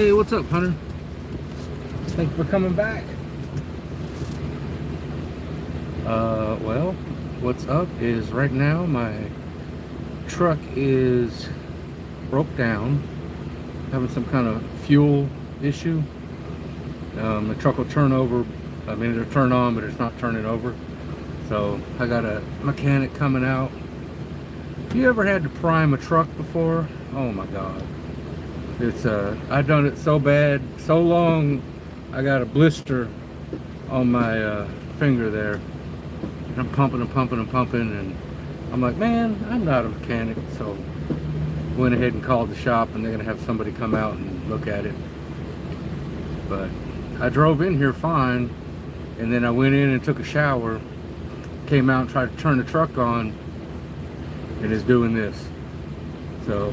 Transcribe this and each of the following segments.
Hey, what's up, Hunter? Thanks for coming back. Well, what's up is right now my truck is broke down, having some kind of fuel issue. The truck will turn over. I mean, it'll turn on, but it's not turning over. So I got a mechanic coming out. You ever had to prime a truck before? Oh my God. It's I've done it so bad, so long. I got a blister on my finger there. And I'm pumping and pumping and pumping, and I'm like, man, I'm not a mechanic. So went ahead and called the shop, and they're gonna have somebody come out and look at it. But I drove in here fine, and then I went in and took a shower, came out and tried to turn the truck on, and it's doing this. So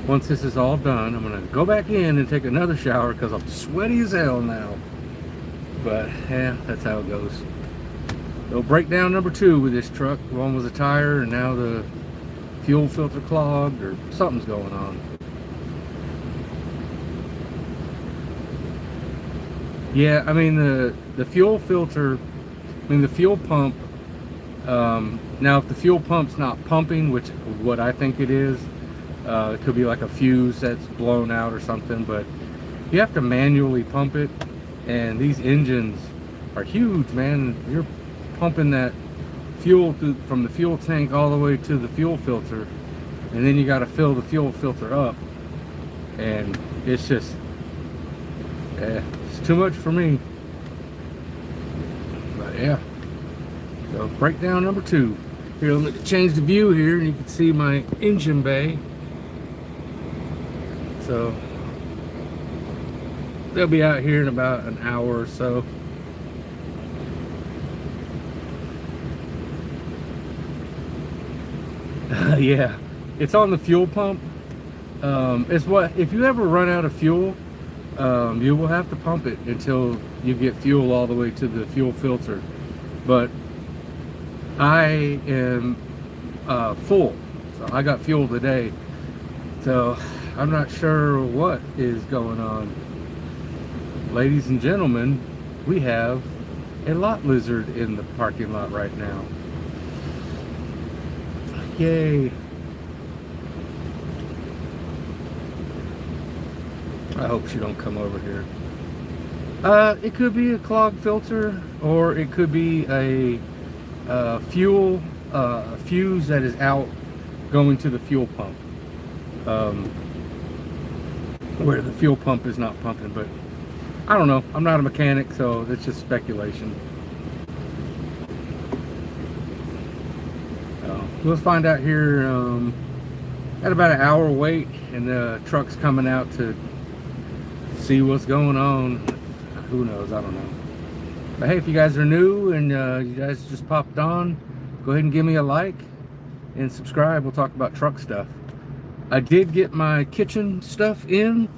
once this is all done, I'm gonna go back in and take another shower because I'm sweaty as hell now. But yeah, that's how it goes. So breakdown number 2 with this truck. One was a tire, and now the fuel filter clogged, or something's going on. Yeah, I mean the fuel filter, I mean the fuel pump. Now if the fuel pump's not pumping, which what I think it is, it could be like a fuse that's blown out or something, but you have to manually pump it, and these engines are huge, man. You're pumping that fuel from the fuel tank all the way to the fuel filter, and then you got to fill the fuel filter up, and it's just it's too much for me. But yeah, so breakdown number 2. Here, let me change the view here, and you can see my engine bay. So they'll be out here in about an hour or so. Yeah, it's on the fuel pump. It's what, if you ever run out of fuel, you will have to pump it until you get fuel all the way to the fuel filter. But I am full, so I got fuel today. So I'm not sure what is going on. Ladies and gentlemen, we have a lot lizard in the parking lot right now. Yay. I hope she don't come over here. It could be a clogged filter, or it could be a fuel fuse that is out going to the fuel pump. Where the fuel pump is not pumping, but I don't know. I'm not a mechanic, so it's just speculation. We'll find out here at about an hour wait, and the truck's coming out to see what's going on. Who knows? I don't know. But hey, if you guys are new and you guys just popped on, go ahead and give me a like and subscribe. We'll talk about truck stuff. I did get my kitchen stuff in.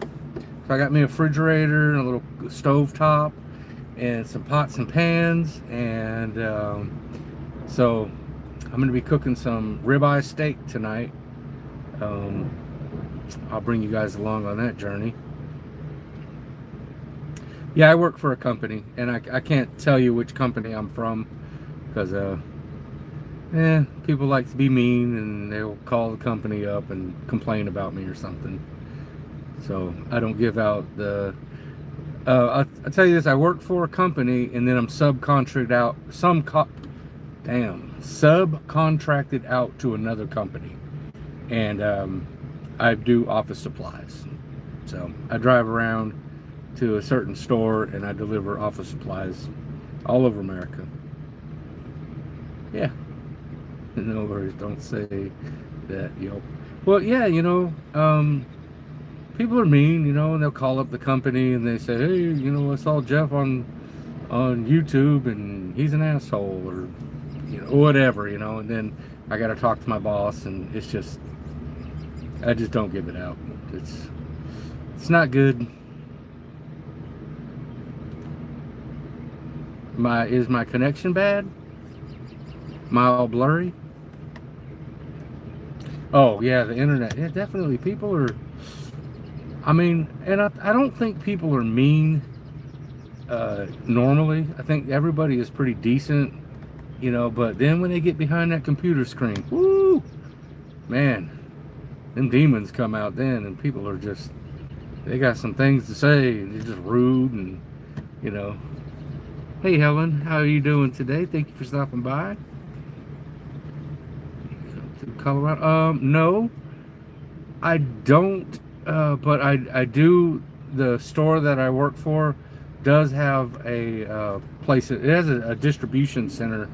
So I got me a refrigerator and a little stove top and some pots and pans, and so I'm going to be cooking some ribeye steak tonight. I'll bring you guys along on that journey. Yeah, I work for a company, and I can't tell you which company I'm from, because people like to be mean, and they'll call the company up and complain about me or something. So I don't give out the I'll tell you this, I work for a company, and then I'm subcontracted out to another company, and I do office supplies. So I drive around to a certain store, and I deliver office supplies all over America. Yeah. No worries, don't say that, well, yeah, people are mean, and they'll call up the company and they say, hey, I saw Jeff on YouTube and he's an asshole, or whatever, and then I got to talk to my boss, and it's just, I just don't give it out. It's not good. Is my connection bad? Am I all blurry? Oh yeah, the internet. Yeah, definitely. People are, I mean, and I don't think people are mean normally. I think everybody is pretty decent, you know, but then when they get behind that computer screen, woo, man, them demons come out then, and people are just, they got some things to say, and they're just rude, and, you know. Hey Helen, how are you doing today? Thank you for stopping by. To Colorado? No, I don't, but I do. The store that I work for does have a place. It has a distribution center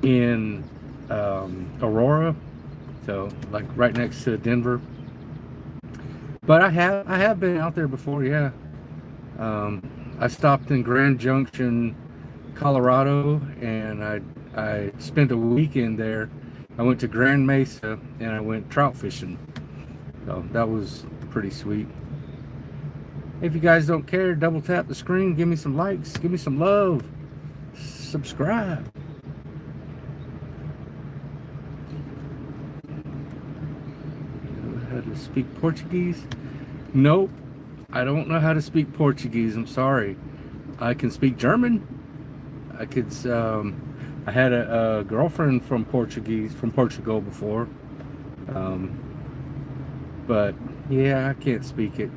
in Aurora, so like right next to Denver. But I have been out there before. Yeah, I stopped in Grand Junction, Colorado, and I spent a weekend there. I went to Grand Mesa and I went trout fishing. So that was pretty sweet. If you guys don't care, double tap the screen, give me some likes, give me some love, subscribe. You know how to speak Portuguese? Nope, I don't know how to speak Portuguese. I'm sorry. I can speak German. I could. I had a girlfriend from Portugal before, but yeah, I can't speak it.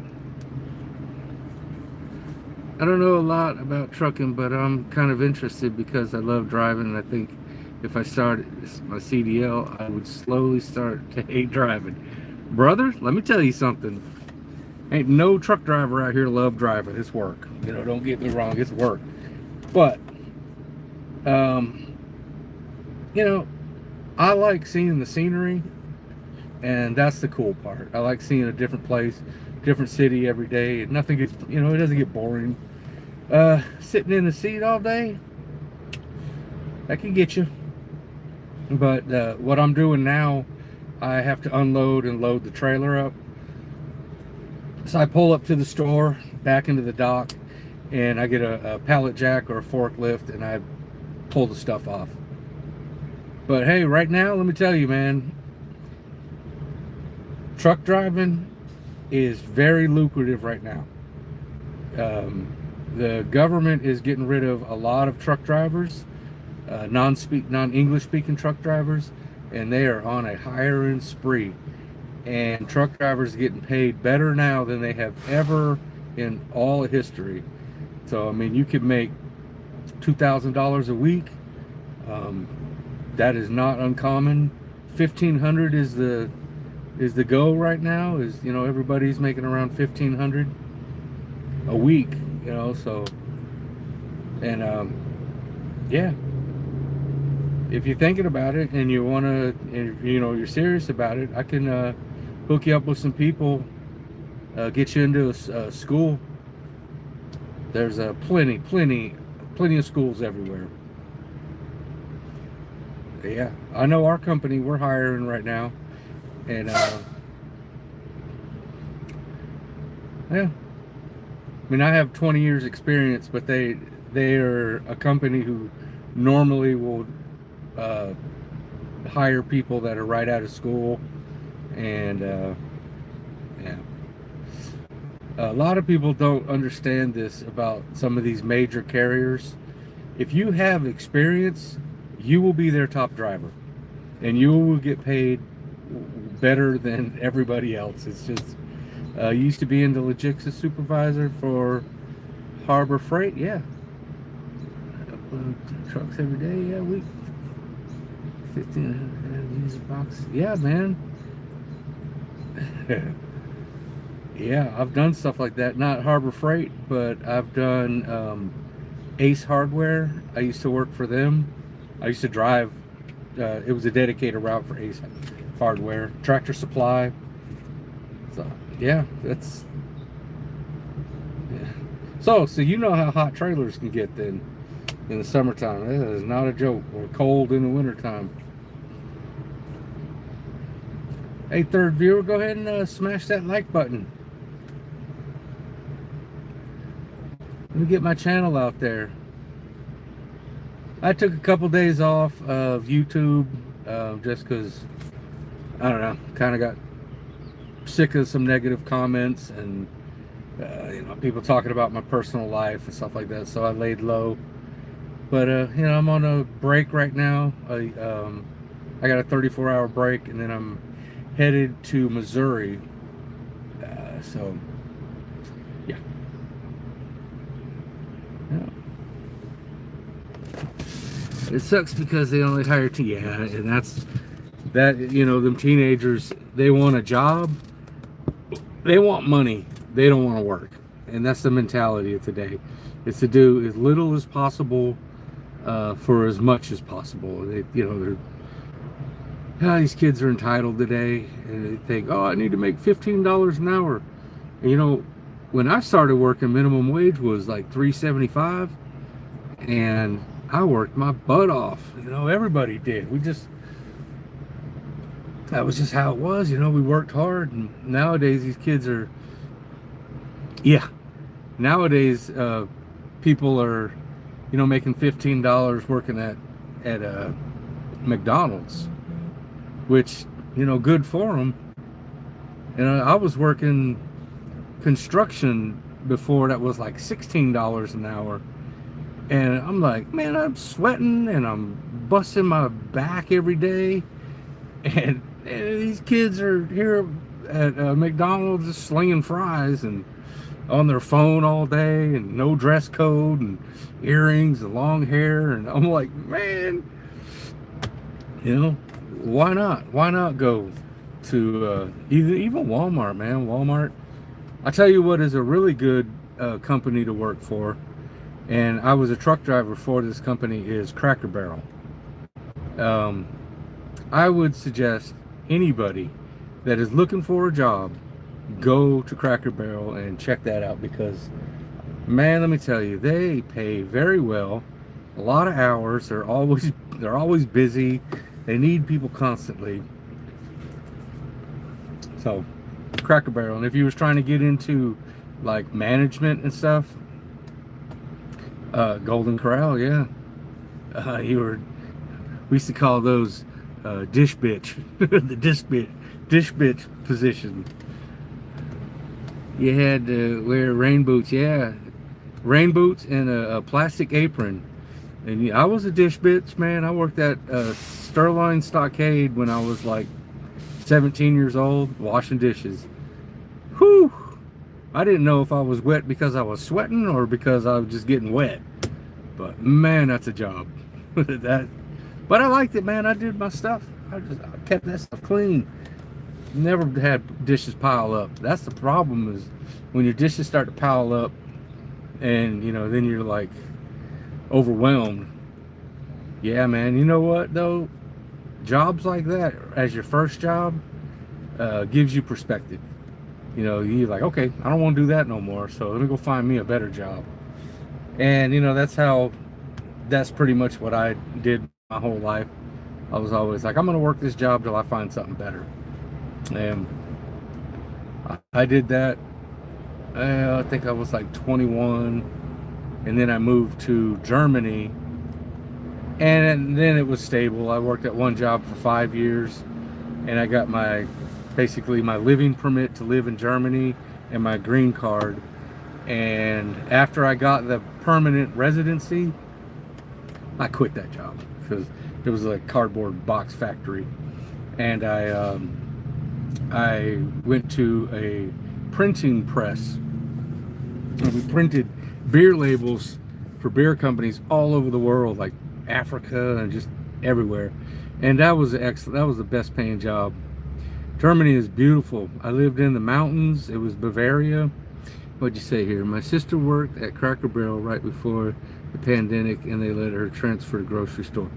I don't know a lot about trucking, but I'm kind of interested because I love driving, and I think if I started my CDL, I would slowly start to hate driving. Brother, let me tell you something. Ain't no truck driver out here love driving. It's work. You know, don't get me wrong, it's work. But you know, I like seeing the scenery, and that's the cool part. I like seeing a different place, different city every day. Nothing gets, you know, it doesn't get boring. Sitting in the seat all day, that can get you. But what I'm doing now, I have to unload and load the trailer up. So I pull up to the store, back into the dock, and I get a pallet jack or a forklift, and I pull the stuff off. But hey, right now, let me tell you, man, truck driving is very lucrative right now. The government is getting rid of a lot of truck drivers, non-English speaking truck drivers, and they are on a hiring spree. And truck drivers are getting paid better now than they have ever in all of history. So I mean, you could make $2,000 a week. That is not uncommon. 1,500 is the go right now. Is, you know, everybody's making around 1,500 a week. You know, so, and yeah, if you're thinking about it and you want to, you know, you're serious about it, I can hook you up with some people, get you into a school. There's plenty of schools everywhere. Yeah, I know our company, we're hiring right now, and yeah, I mean, I have 20 years experience, but they are a company who normally will hire people that are right out of school. And yeah, a lot of people don't understand this about some of these major carriers. If you have experience, you will be their top driver, and you will get paid better than everybody else. It's just, used to be in the logistics supervisor for Harbor Freight. Yeah, upload trucks every day. Yeah, week 15 user box. Yeah, man. Yeah, I've done stuff like that. Not Harbor Freight, but I've done Ace Hardware. I used to work for them. I used to drive, it was a dedicated route for Ace Hardware. Tractor Supply. So, yeah, that's, yeah. So you know how hot trailers can get then in the summertime. That is not a joke. Or cold in the wintertime. Hey, third viewer, go ahead and smash that like button. Let me get my channel out there. I took a couple days off of YouTube just because, I don't know, kind of got sick of some negative comments, and People talking about my personal life and stuff like that. So I laid low. But I'm on a break right now. I got a 34-hour break, and then I'm headed to Missouri. So yeah. Yeah. It sucks because they only hire two. Yeah, and that's that. Them teenagers, they want a job, they want money, they don't want to work, and that's the mentality of today. It's to do as little as possible for as much as possible. These kids are entitled today, and they think, oh, I need to make $15 an hour. And, when I started working, minimum wage was like $3.75, and I worked my butt off. Everybody did. That was just how it was. We worked hard, and nowadays these kids are, yeah. Nowadays, people are, making $15 working at McDonald's, which, good for them. And I was working construction before that was like $16 an hour. And I'm like, man, I'm sweating and I'm busting my back every day. And these kids are here at McDonald's just slinging fries and on their phone all day and no dress code and earrings and long hair. And I'm like, man, why not? Why not go to even Walmart, man? Walmart, I tell you what is a really good company to work for. And I was a truck driver for this company, is Cracker Barrel. I would suggest anybody that is looking for a job, go to Cracker Barrel and check that out, because, man, let me tell you, they pay very well. A lot of hours. They're always busy. They need people constantly. So, Cracker Barrel. And if you was trying to get into like management and stuff, Golden Corral, yeah. We used to call those dish bitch, the dish bitch position. You had to wear rain boots, yeah, rain boots and a plastic apron. And I was a dish bitch, man. I worked at Sterling Stockade when I was like 17 years old, washing dishes. Whew! I didn't know if I was wet because I was sweating or because I was just getting wet. But man, that's a job. But I liked it, man. I did my stuff. I kept that stuff clean. Never had dishes pile up. That's the problem, is when your dishes start to pile up, and then you're like overwhelmed. Yeah, man. You know what though? Jobs like that as your first job gives you perspective. You're like, okay, I don't want to do that no more, so let me go find me a better job. And that's pretty much what I did my whole life. I was always like, I'm gonna work this job till I find something better. And I did that. I think I was like 21, and then I moved to Germany, and then it was stable. I worked at one job for 5 years, and I got basically my living permit to live in Germany and my green card. And after I got the permanent residency, I quit that job because it was a cardboard box factory. And I went to a printing press, and we printed beer labels for beer companies all over the world, like Africa and just everywhere. And that was excellent. That was the best paying job. Germany is beautiful. I lived in the mountains. It was Bavaria. What'd you say here? My sister worked at Cracker Barrel right before the pandemic, and they let her transfer to grocery store.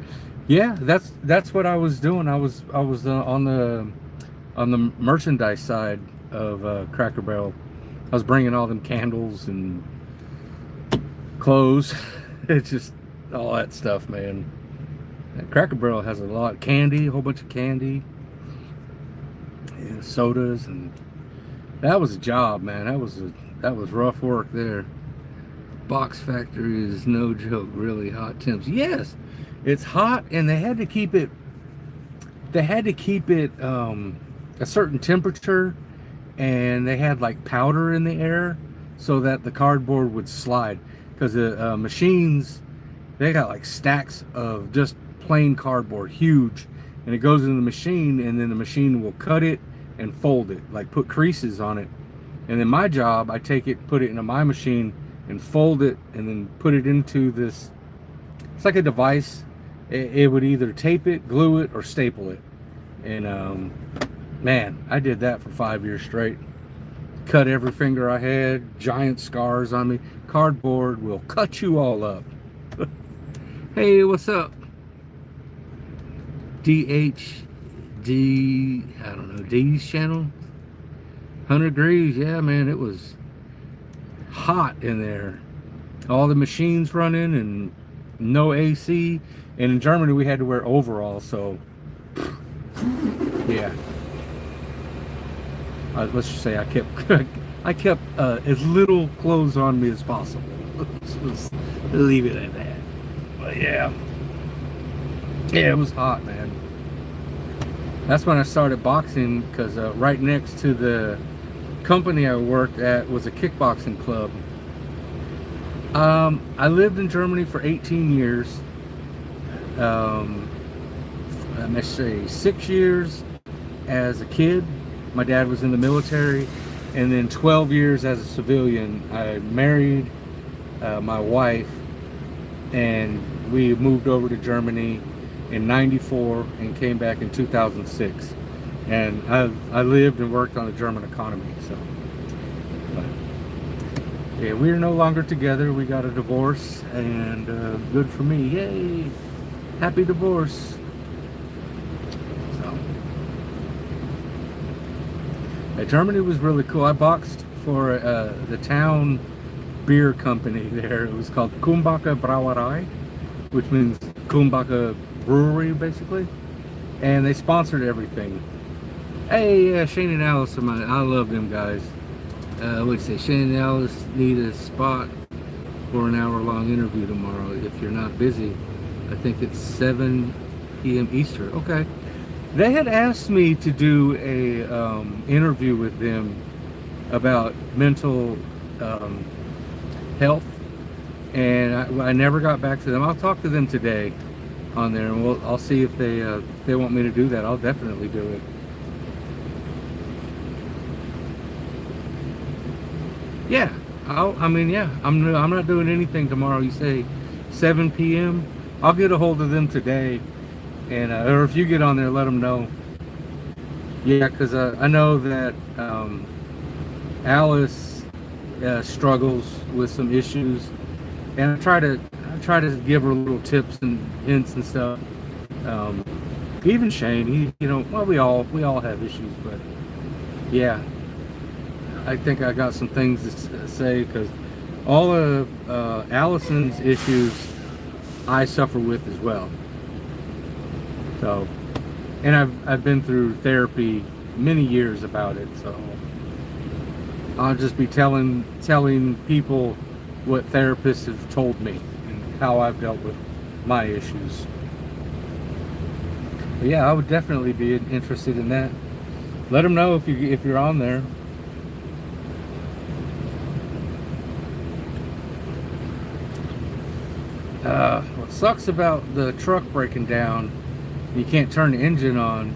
Yeah, that's what I was doing. I was on the merchandise side of Cracker Barrel. I was bringing all them candles and clothes. It's just all that stuff, man. And Cracker Barrel has a lot of candy, a whole bunch of candy. Sodas, and that was a job, man. That was rough work there. Box factory is no joke. Really hot temps. Yes, it's hot, and they had to keep it a certain temperature, and they had like powder in the air so that the cardboard would slide. Because the machines, they got like stacks of just plain cardboard, huge, and it goes into the machine, and then the machine will cut it and fold it, like put creases on it. And then my job, I take it, put it into my machine, and fold it, and then put it into this. It's like a device. It would either tape it, glue it, or staple it. And man, I did that for 5 years straight. Cut every finger I had, giant scars on me. Cardboard will cut you all up. Hey, what's up? DHD, I don't know, D's channel? 100 degrees, yeah, man, it was hot in there. All the machines running and no AC. And in Germany, we had to wear overalls, so yeah. Let's just say I kept as little clothes on me as possible. Let's leave it at that. But yeah, it was hot, man. That's when I started boxing, because right next to the company I worked at was a kickboxing club. I lived in Germany for 18 years. Let's say 6 years as a kid. My dad was in the military, and then 12 years as a civilian. I married my wife, and we moved over to Germany in '94 and came back in 2006. And I lived and worked on the German economy. So, but, yeah, we're no longer together. We got a divorce, and good for me. Yay! Happy divorce. Germany was really cool. I boxed for the town beer company there. It was called Kumbacher Brauerei, which means Kumbacher Brewery, basically. And they sponsored everything. Hey, Shane and Alice, I love them guys. What'd you say? Shane and Alice need a spot for an hour-long interview tomorrow. If you're not busy, I think it's 7 p.m. Eastern. Okay. They had asked me to do a interview with them about mental health, and I never got back to them. I'll talk to them today on there, and I'll see if they want me to do that. I'll definitely do it. Yeah, I'm not doing anything tomorrow. You say 7 p.m. I'll get a hold of them today. And or if you get on there, let them know. Yeah, because I know that Alice struggles with some issues, and I try to give her little tips and hints and stuff. Even Shane, well, we all have issues, but yeah, I think I got some things to say, because all of Allison's issues I suffer with as well. So, and I've been through therapy many years about it, so I'll just be telling people what therapists have told me and how I've dealt with my issues. But yeah, I would definitely be interested in that. Let them know if you're on there. What sucks about the truck breaking down, you can't turn the engine on,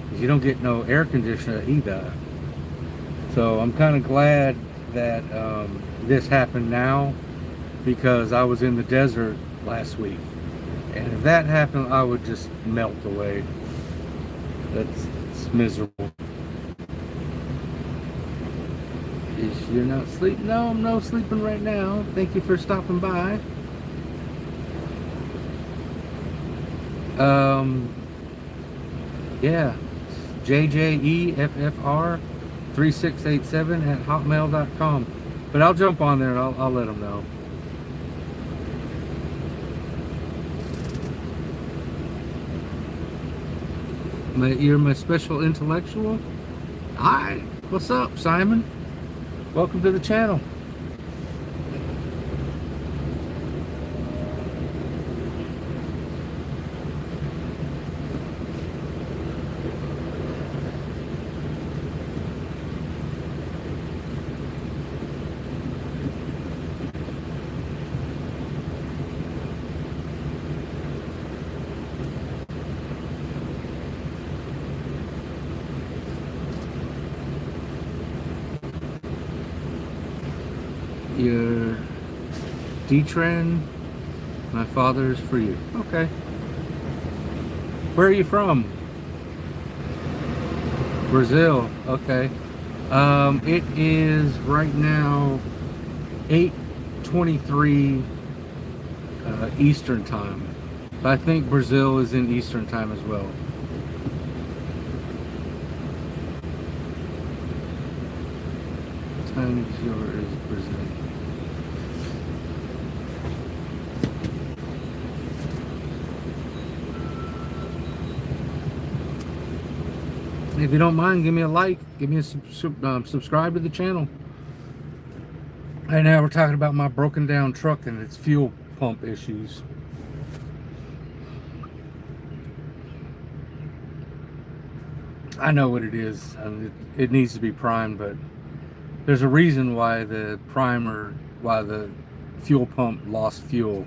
because you don't get no air conditioner either. So I'm kind of glad that this happened now, because I was in the desert last week, and if that happened, I would just melt away. It's miserable. You're not sleeping? No, I'm not sleeping right now. Thank you for stopping by. Yeah, JJEFFR3687@hotmail.com. But I'll jump on there and I'll let them know. You're my special intellectual? Hi, what's up, Simon? Welcome to the channel. D-Trend, my father is for you. Okay. Where are you from? Brazil. Okay. It is right now 8:23 Eastern time. I think Brazil is in Eastern time as well. What time is Brazil? If you don't mind, give me a like, give me a subscribe to the channel. Right now we're talking about my broken down truck and its fuel pump issues. I know what it is. I mean, it needs to be primed, but there's a reason why the fuel pump lost fuel,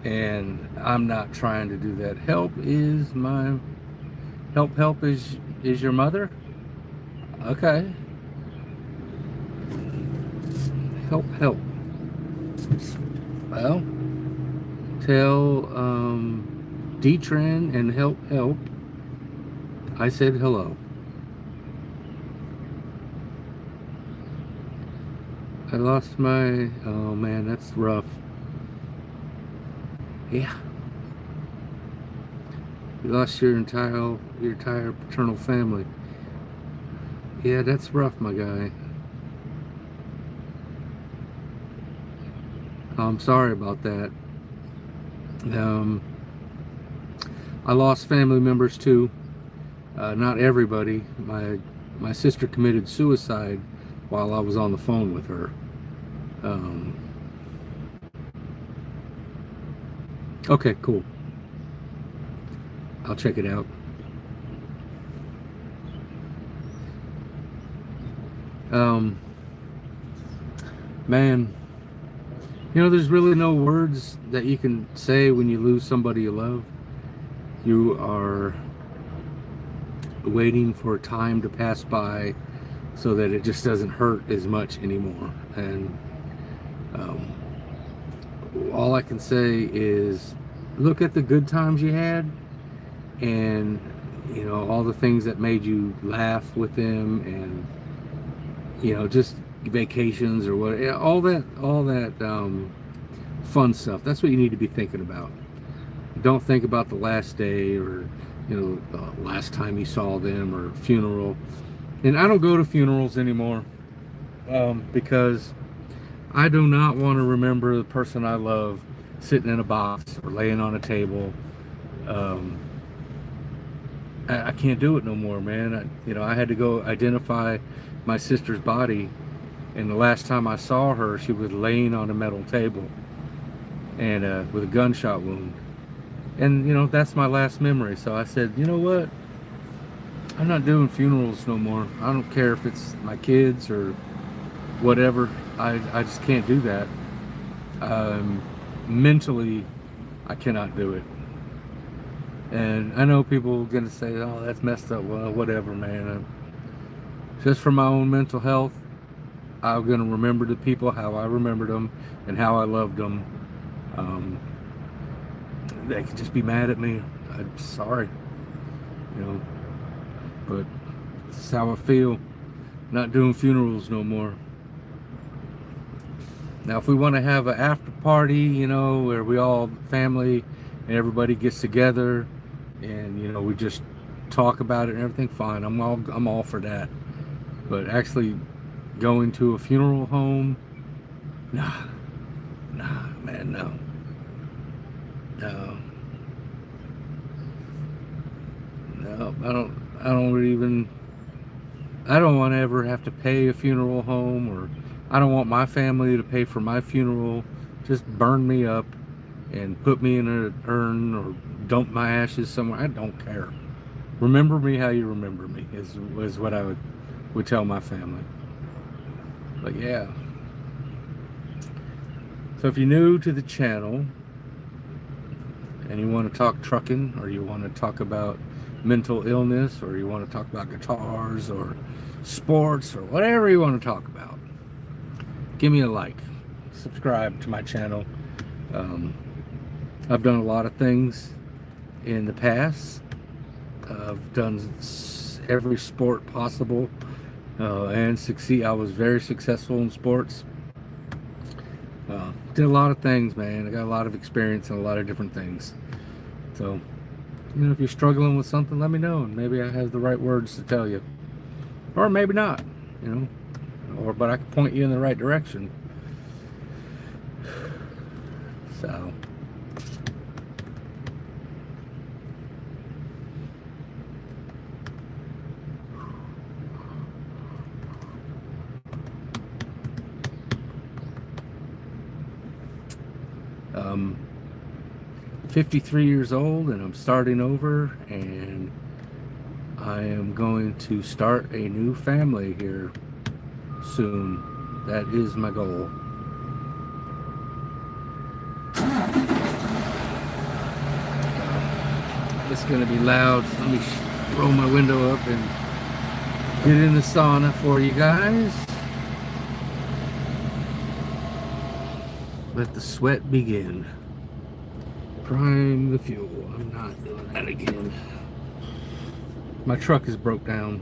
and I'm not trying to do that. Help is your mother? Okay. Help. Well, tell D-Trend and help I said hello. I lost my, oh man, that's rough. Yeah. You lost your entire paternal family. Yeah, that's rough, my guy. I'm sorry about that. I lost family members too. Not everybody. My sister committed suicide while I was on the phone with her. Okay, cool. I'll check it out. Man, you know, there's really no words that you can say when you lose somebody you love. You are waiting for time to pass by so that it just doesn't hurt as much anymore. And all I can say is look at the good times you had, and you know, all the things that made you laugh with them, and you know, just vacations or what, all that fun stuff. That's what you need to be thinking about. Don't think about the last day, or you know, the last time you saw them, or funeral. And I don't go to funerals anymore because I do not want to remember the person I love sitting in a box or laying on a table. I can't do it no more, man. I had to go identify my sister's body, and the last time I saw her, she was laying on a metal table and with a gunshot wound. And you know, that's my last memory. So I said, you know what? I'm not doing funerals no more. I don't care if it's my kids or whatever. I just can't do that. Mentally, I cannot do it. And I know people are gonna say, "Oh, that's messed up." Well, whatever, man. Just for my own mental health, I'm gonna remember the people how I remembered them and how I loved them. They could just be mad at me. I'm sorry, you know. But this is how I feel. Not doing funerals no more. Now, if we want to have an after party, you know, where we all family and everybody gets together, and you know, we just talk about it and everything, fine. I'm all for that. But actually going to a funeral home, nah, man, no. I don't want to ever have to pay a funeral home, or I don't want my family to pay for my funeral. Just burn me up and put me in an urn, or dump my ashes somewhere. I don't care. Remember me how you remember me is what I would tell my family. But yeah. So if you're new to the channel and you want to talk trucking, or you want to talk about mental illness, or you want to talk about guitars or sports or whatever you want to talk about, give me a like, subscribe to my channel. I've done a lot of things in the past. I've done every sport possible and succeed. I was very successful in sports. Did a lot of things, man. I got a lot of experience in a lot of different things. So, if you're struggling with something, let me know, and maybe I have the right words to tell you, or maybe not. But I can point you in the right direction. So. I'm 53 years old and I'm starting over, and I am going to start a new family here soon. That is my goal. It's going to be loud, so let me roll my window up and get in the sauna for you guys. Let the sweat begin. Prime the fuel. I'm not doing that again. My truck is broke down.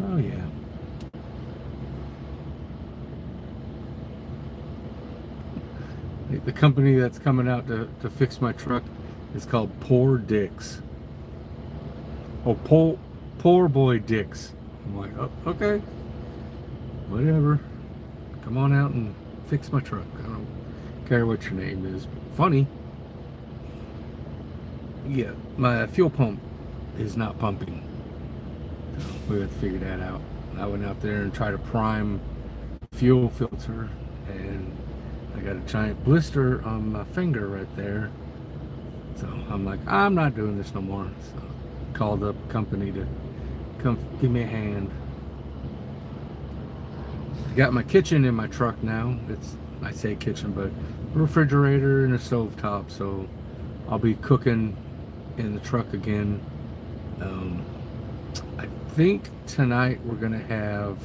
Oh yeah. The company that's coming out to fix my truck is called Poor Dicks. Oh, Poor Boy Dicks. I'm like, oh, okay, whatever. Come on out and fix my truck. I don't care what your name is. Funny. Yeah, my fuel pump is not pumping. So we have to figure that out. I went out there and tried to prime fuel filter, and I got a giant blister on my finger right there. So I'm like, I'm not doing this no more. So I called up a company to come give me a hand. I got my kitchen in my truck now. I say kitchen, but a refrigerator and a stove top. So I'll be cooking in the truck again. I think tonight we're gonna have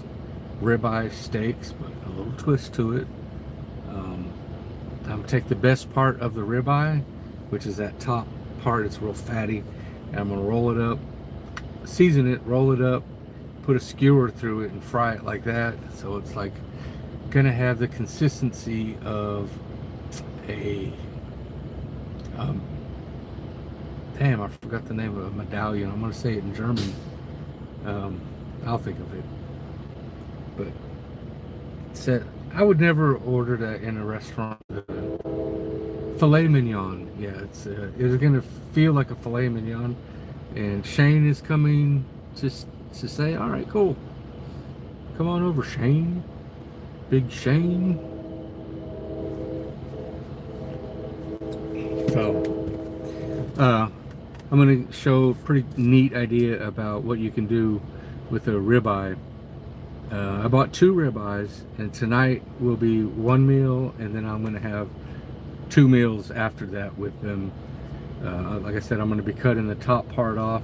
ribeye steaks, but a little twist to it. I'm gonna take the best part of the ribeye, which is that top part. It's real fatty, and I'm gonna roll it up, season it, roll it up, put a skewer through it, and fry it like that. So it's like gonna have the consistency of a damn, I forgot the name of a medallion. I'm gonna say it in German. I'll think of it. But said I would never order that in a restaurant. Filet mignon, yeah, it's gonna feel like a filet mignon. And Shane is coming to say, all right, cool, come on over, Shane, Big Shane. So I'm gonna show a pretty neat idea about what you can do with a ribeye. I bought 2 ribeyes, and tonight will be one meal, and then I'm going to have 2 meals after that with them. Like I said, I'm going to be cutting the top part off,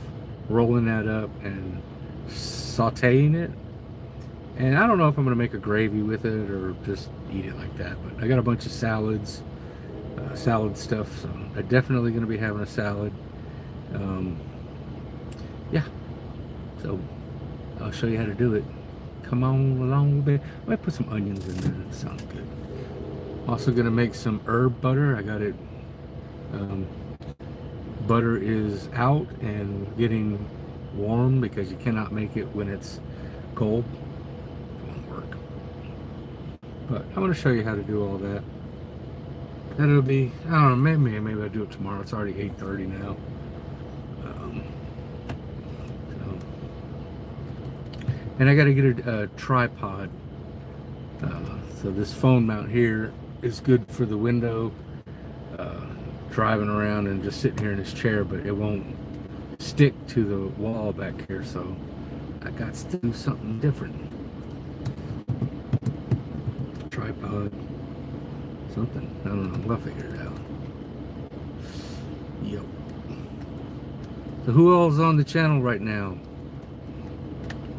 rolling that up, and sauteing it. And I don't know if I'm going to make a gravy with it or just eat it like that, but I got a bunch of salads, salad stuff, so I'm definitely going to be having a salad. Yeah, so I'll show you how to do it. Come on along a bit. I might put some onions in there. That sounds good. Also gonna make some herb butter. I got it. Butter is out and getting warm because you cannot make it when it's cold. It won't work. But I'm gonna show you how to do all that. That'll be, I don't know, maybe I'll do it tomorrow. It's already 8:30 now. And I got to get a tripod. So this phone mount here is good for the window, driving around and just sitting here in this chair, but it won't stick to the wall back here. So I got to do something different. Tripod. tripod, something. I don't know. We'll figure it out. Yep. So who all's on the channel right now?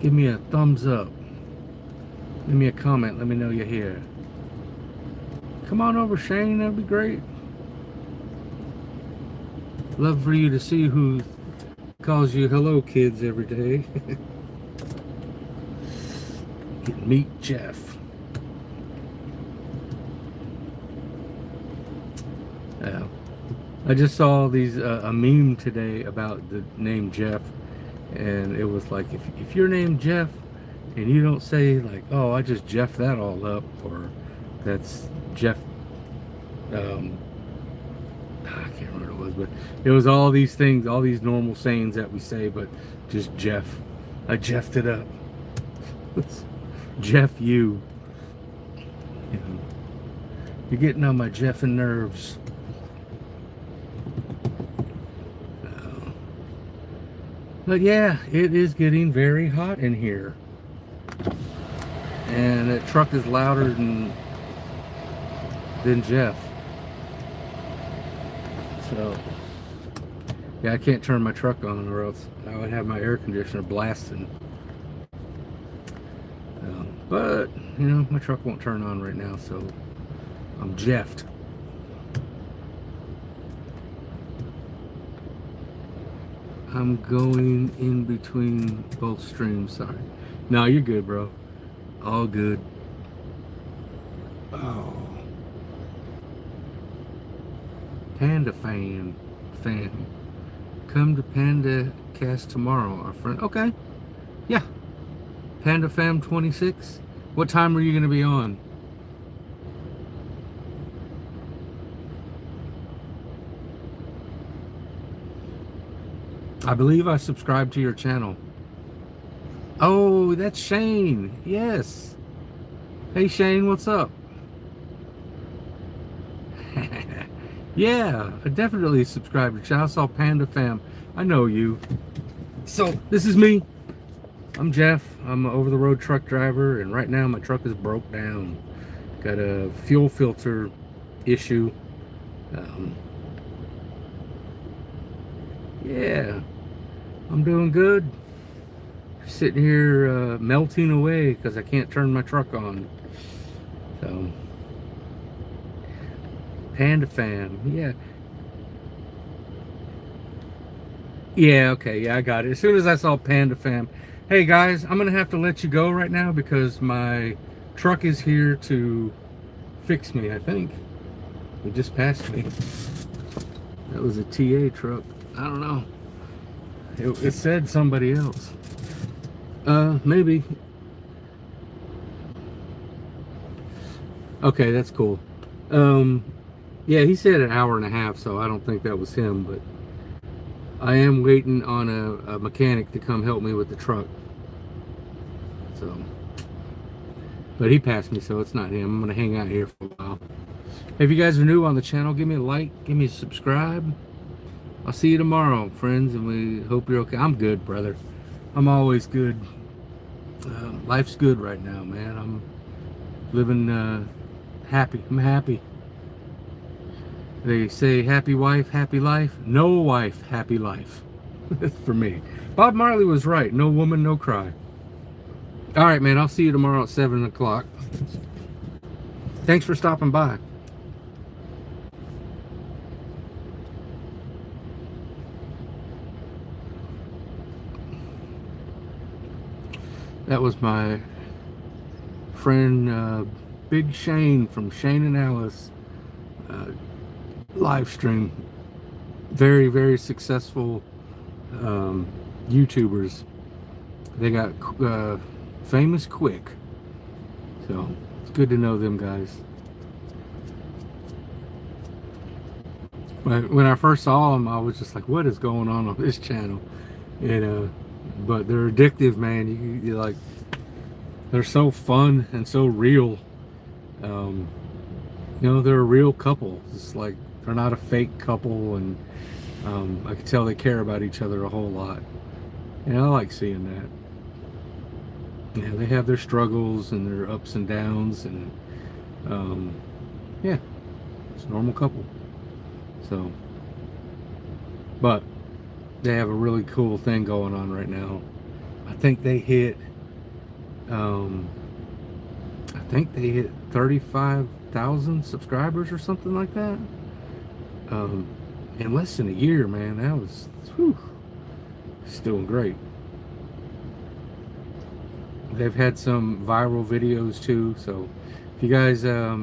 Give me a thumbs up. Give me a comment. Let me know you're here. Come on over, Shane. That'd be great. Love for you to see who calls you hello kids every day. Meet Jeff. I just saw a meme today about the name Jeff, and it was like, if you're named Jeff and you don't say like, oh, I just Jeff that all up, or that's Jeff, I can't remember what it was, but it was all these things, all these normal sayings that we say, but just Jeff. I Jeffed it up. Jeff, you know, you're getting on my Jeffing nerves. But yeah, it is getting very hot in here, and that truck is louder than Jeff. So yeah, I can't turn my truck on, or else I would have my air conditioner blasting. But you know, my truck won't turn on right now, so I'm Jeffed. I'm going in between both streams, sorry. No, you're good, bro. All good. Oh. Panda fam. Come to Panda Cast tomorrow, our friend. Okay. Yeah. Panda Fam 26. What time are you going to be on? I believe I subscribed to your channel. Oh, that's Shane. Yes. Hey, Shane, what's up? Yeah, I definitely subscribed to your channel. I saw Panda Fam. I know you. So, this is me. I'm Jeff. I'm an over-the-road truck driver, and right now my truck is broke down. Got a fuel filter issue. Yeah, I'm doing good. Sitting here melting away because I can't turn my truck on. So, Panda Fam, yeah. Yeah, okay, yeah, I got it. As soon as I saw Panda Fam. Hey guys, I'm gonna have to let you go right now because my truck is here to fix me, I think. It just passed me. That was a TA truck. I don't know. It said somebody else. Maybe. Okay, that's cool. Yeah, he said an hour and a half, so I don't think that was him, but I am waiting on a mechanic to come help me with the truck. So, but he passed me, so it's not him. I'm gonna hang out here for a while. If you guys are new on the channel, give me a like, give me a subscribe. I'll see you tomorrow, friends, and we hope you're okay. I'm good, brother. I'm always good. Life's good right now, man. I'm living happy. I'm happy. They say happy wife, happy life. No wife, happy life. For me. Bob Marley was right. No woman, no cry. All right, man. I'll see you tomorrow at 7 o'clock. Thanks for stopping by. That was my friend Big Shane from Shane and Alice live stream. Very, very successful YouTubers. They got famous quick. So it's good to know them guys. When I first saw them, I was just like, what is going on this channel? But they're addictive, man. You like, they're so fun and so real. They're a real couple. It's like they're not a fake couple, and I can tell they care about each other a whole lot. And I like seeing that. Yeah, they have their struggles and their ups and downs, and Yeah, it's a normal couple. So, but they have a really cool thing going on right now. I think they hit, um, I think they hit 35,000 subscribers or something like that. Um, in less than a year, man. That was, whew, it's doing great. They've had some viral videos too. So, if you guys are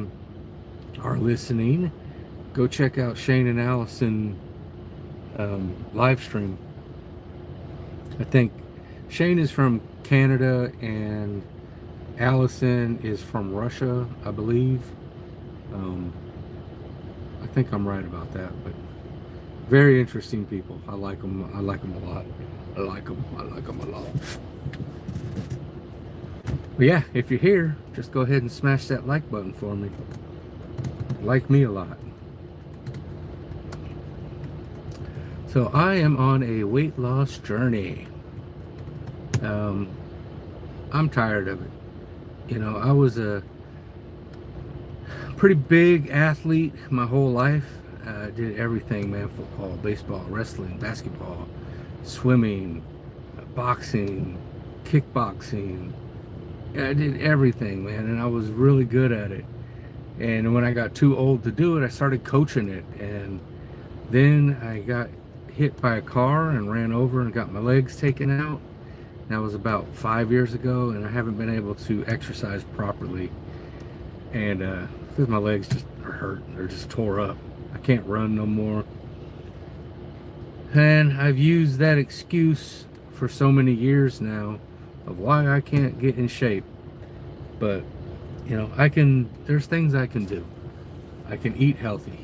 listening, go check out Shane and Allison live stream. I think Shane is from Canada and Allison is from Russia, I believe. I think I'm right about that, but very interesting people. I like them. I like them a lot. I like them. I like them a lot. But yeah, if you're here, just go ahead and smash that like button for me. Like me a lot. So I am on a weight loss journey. I'm tired of it. You know, I was a pretty big athlete my whole life. I did everything, man. Football, baseball, wrestling, basketball, swimming, boxing, kickboxing. I did everything, man, and I was really good at it. And when I got too old to do it, I started coaching it. And then I got hit by a car and ran over and got my legs taken out. That was about 5 years ago, and I haven't been able to exercise properly. And because my legs just are hurt, they're just tore up. I can't run no more. And I've used that excuse for so many years now of why I can't get in shape. But, you know, there's things I can do. I can eat healthy.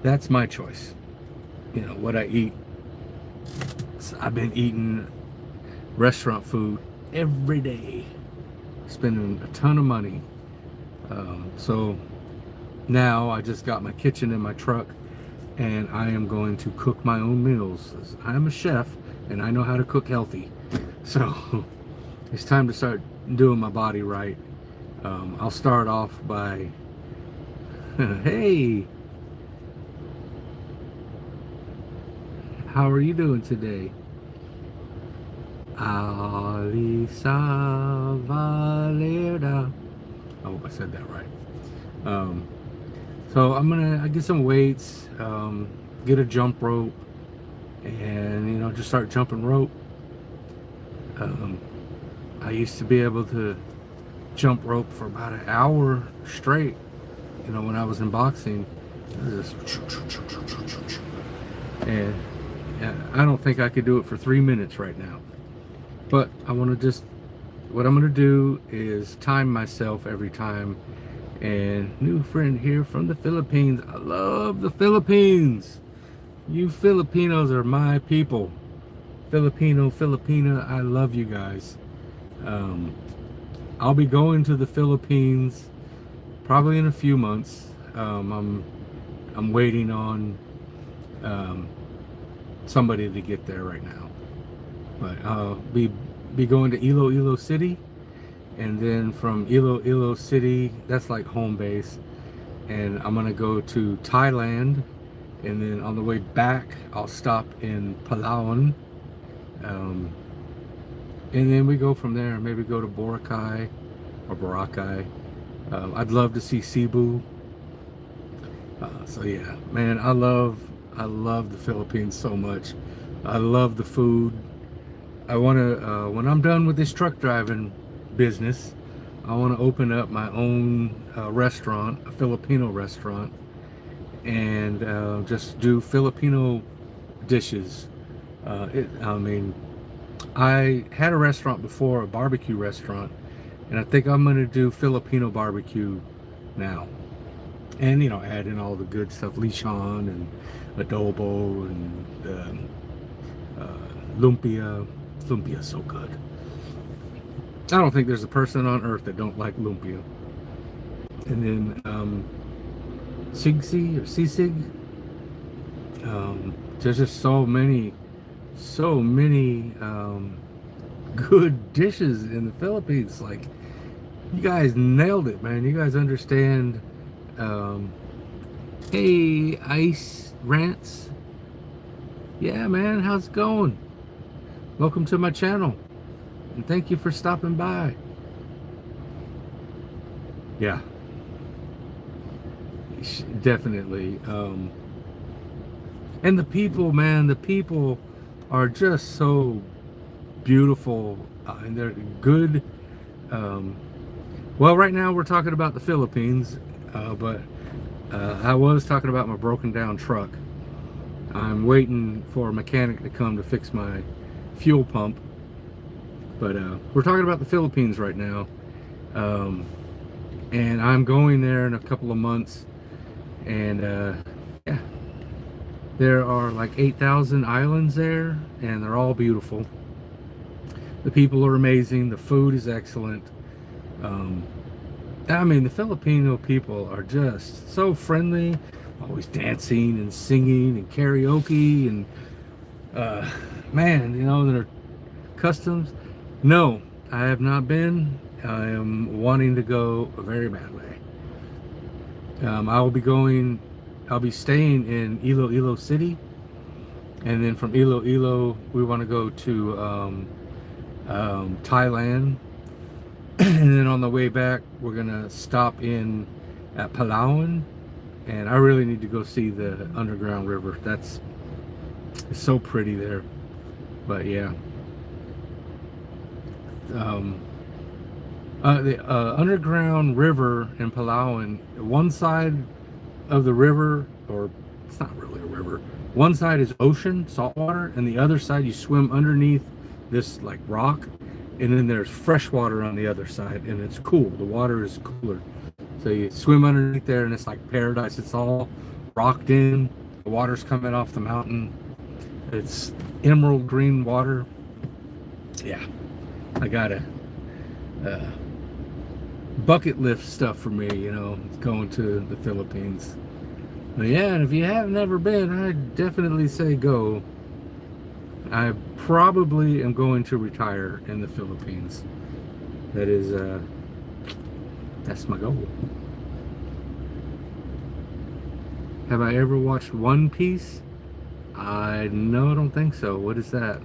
That's my choice. You know, what I eat. I've been eating restaurant food every day, spending a ton of money. So now I just got my kitchen in my truck, and I am going to cook my own meals. I'm a chef, and I know how to cook healthy. So it's time to start doing my body right. I'll start off by, hey, how are you doing today? Alisa Valera. I hope I said that right. So I get some weights, get a jump rope, and you know, just start jumping rope. I used to be able to jump rope for about an hour straight. You know, when I was in boxing, and I don't think I could do it for 3 minutes right now. But what I'm gonna do is time myself every time. And new friend here from the Philippines. I love the Philippines. You Filipinos are my people. Filipina, I love you guys. I'll be going to the Philippines probably in a few months. I'm waiting on somebody to get there right now. But I'll be going to Iloilo City, and then from Iloilo City, that's like home base, and I'm gonna go to Thailand, and then on the way back I'll stop in Palawan, and then we go from there. Maybe go to Boracay or Boracay. I'd love to see Cebu. So yeah, man, I love the Philippines so much. I love the food. I want to, when I'm done with this truck driving business, I want to open up my own restaurant, a Filipino restaurant, and just do Filipino dishes. I had a restaurant before, a barbecue restaurant, and I think I'm going to do Filipino barbecue now. And, you know, add in all the good stuff, lechon and adobo and lumpia. Lumpia is so good. I don't think there's a person on earth that don't like lumpia. And then sigsi or sisig. There's just so many good dishes in the Philippines. Like, You guys nailed it, man. You guys understand. Um, hey, Ice Rants. Yeah, man, how's it going? Welcome to my channel, and thank you for stopping by. Yeah, definitely. And the people, man, the people are just so beautiful, and they're good. Um, well, right now we're talking about the Philippines, but I was talking about my broken down truck. I'm waiting for a mechanic to come to fix my fuel pump, but we're talking about the Philippines right now. And I'm going there in a couple of months, and yeah, there are like 8,000 islands there, and they're all beautiful. The people are amazing. The food is excellent. Um, I mean, the Filipino people are just so friendly, always dancing and singing and karaoke, and man, you know, their customs. No, I have not been. I am wanting to go very badly. I'll be staying in Iloilo City, and then from Iloilo we want to go to Thailand, and then on the way back we're gonna stop in at Palawan, and I really need to go see the underground river. It's so pretty there. But yeah, the underground river in Palawan, one side of the river, or it's not really a river, one side is ocean, salt water, and the other side you swim underneath this like rock, and then there's fresh water on the other side, and it's cool. The water is cooler, so you swim underneath there, and it's like paradise. It's all rocked in, the water's coming off the mountain, it's emerald green water. Yeah, I gotta bucket list stuff for me, you know, going to the Philippines. But yeah, and if you have never been, I definitely say go. I probably am going to retire in the Philippines. That's my goal. Have I ever watched One Piece? No, I don't think so. What is that?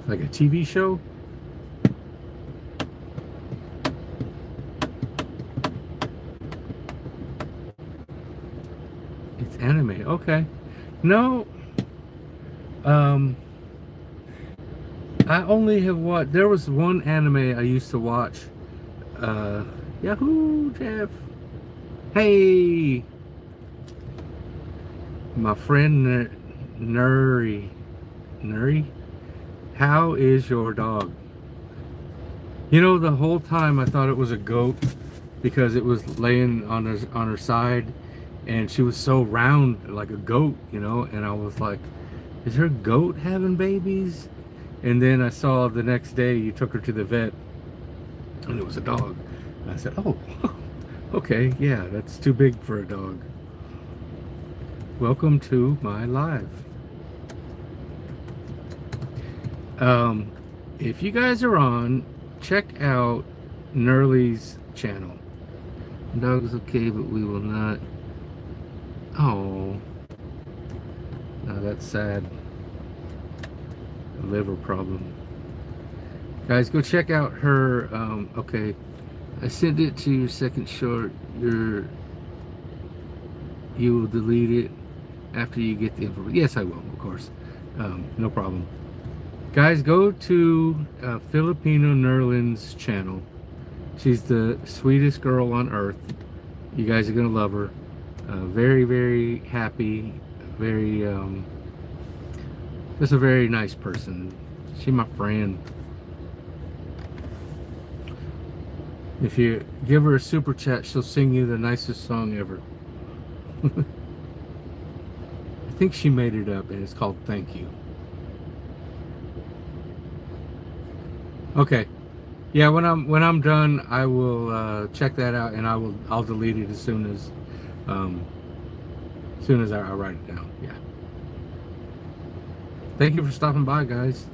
Like a TV show? It's anime. Okay. No. I only have watched. There was one anime I used to watch. Yahoo, Jeff. Hey, my friend Nuri. Nuri, how is your dog? You know, the whole time I thought it was a goat because it was laying on her side, and she was so round like a goat, you know. And I was like, is her goat having babies? And then I saw the next day you took her to the vet, and it was a dog. And I said, oh, okay, yeah, that's too big for a dog. Welcome to my live. If you guys are on, check out Nurley's channel. The dog is okay, but we will not. Oh, no, that's sad. A liver problem. Guys, go check out her. Okay, I sent it to your second short. You will delete it after you get the information. Yes, I will, of course. No problem. Guys, go to Filipino Nerlin's channel. She's the sweetest girl on earth. You guys are gonna love her. Very, very happy. Very, just a very nice person. She's my friend. If you give her a super chat, she'll sing you the nicest song ever. I think she made it up, and it's called Thank You. Okay, yeah. When I'm done, I will check that out, and I'll delete it as soon as I write it down. Yeah. Thank you for stopping by, guys.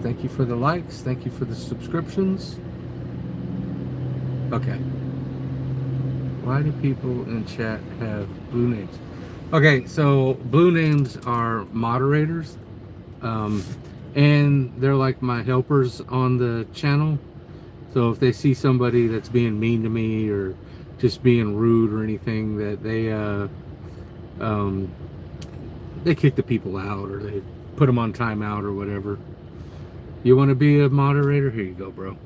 Thank you for the likes. Thank you for the subscriptions. Okay. Why do people in chat have blue names? Okay, so blue names are moderators. And they're like my helpers on the channel. So if they see somebody that's being mean to me or just being rude or anything, that they kick the people out or they put them on timeout or whatever. You want to be a moderator? Here you go, bro.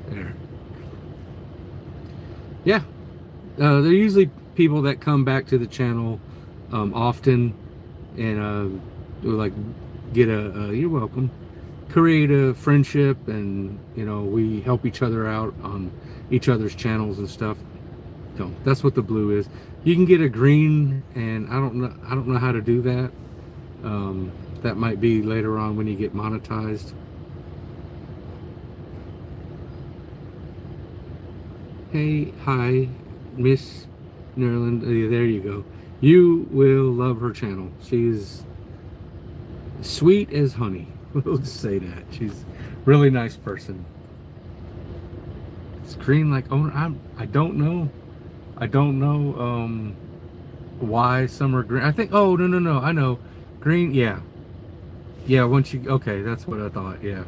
There. Yeah. They're usually people that come back to the channel often and like get you're welcome, create a friendship, and we help each other out on each other's channels and stuff. So that's what the blue is. You can get a green, and I don't know how to do that. That might be later on when you get monetized. Hey, hi, Miss Nerland. There you go. You will love her channel. She's sweet as honey. We'll just say that. She's a really nice person. It's green like owner. I don't know. I don't know why some are green. I think, oh, no. I know. Green, yeah. Yeah, once you, okay, that's what I thought, yeah.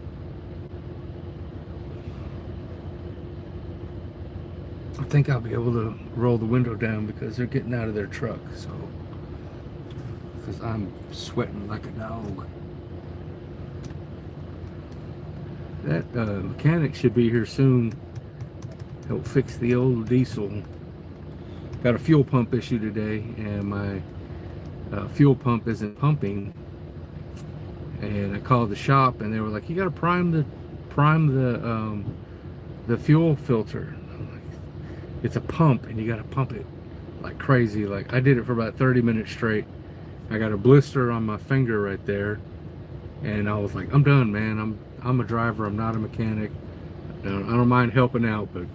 I think I'll be able to roll the window down because they're getting out of their truck, so. Because I'm sweating like a dog. That mechanic should be here soon. He'll fix the old diesel. Got a fuel pump issue today, and my fuel pump isn't pumping. And I called the shop, and they were like, "You got to prime the fuel filter." I'm like, "It's a pump, and you got to pump it like crazy." Like I did it for about 30 minutes straight. I got a blister on my finger right there, and I was like, "I'm done, man. I'm a driver. I'm not a mechanic. I don't mind helping out, but."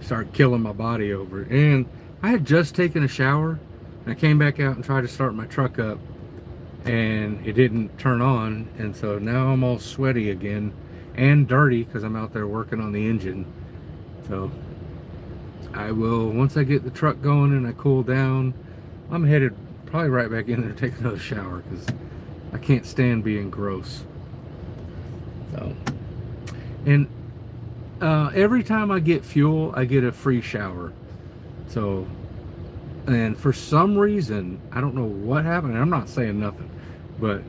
Start killing my body over it. And I had just taken a shower, and I came back out and tried to start my truck up, and it didn't turn on, and so now I'm all sweaty again and dirty because I'm out there working on the engine. So I will, once I get the truck going and I cool down, I'm headed probably right back in there to take another shower because I can't stand being gross. So, and every time I get fuel, I get a free shower. So, and for some reason, I don't know what happened. I'm not saying nothing, but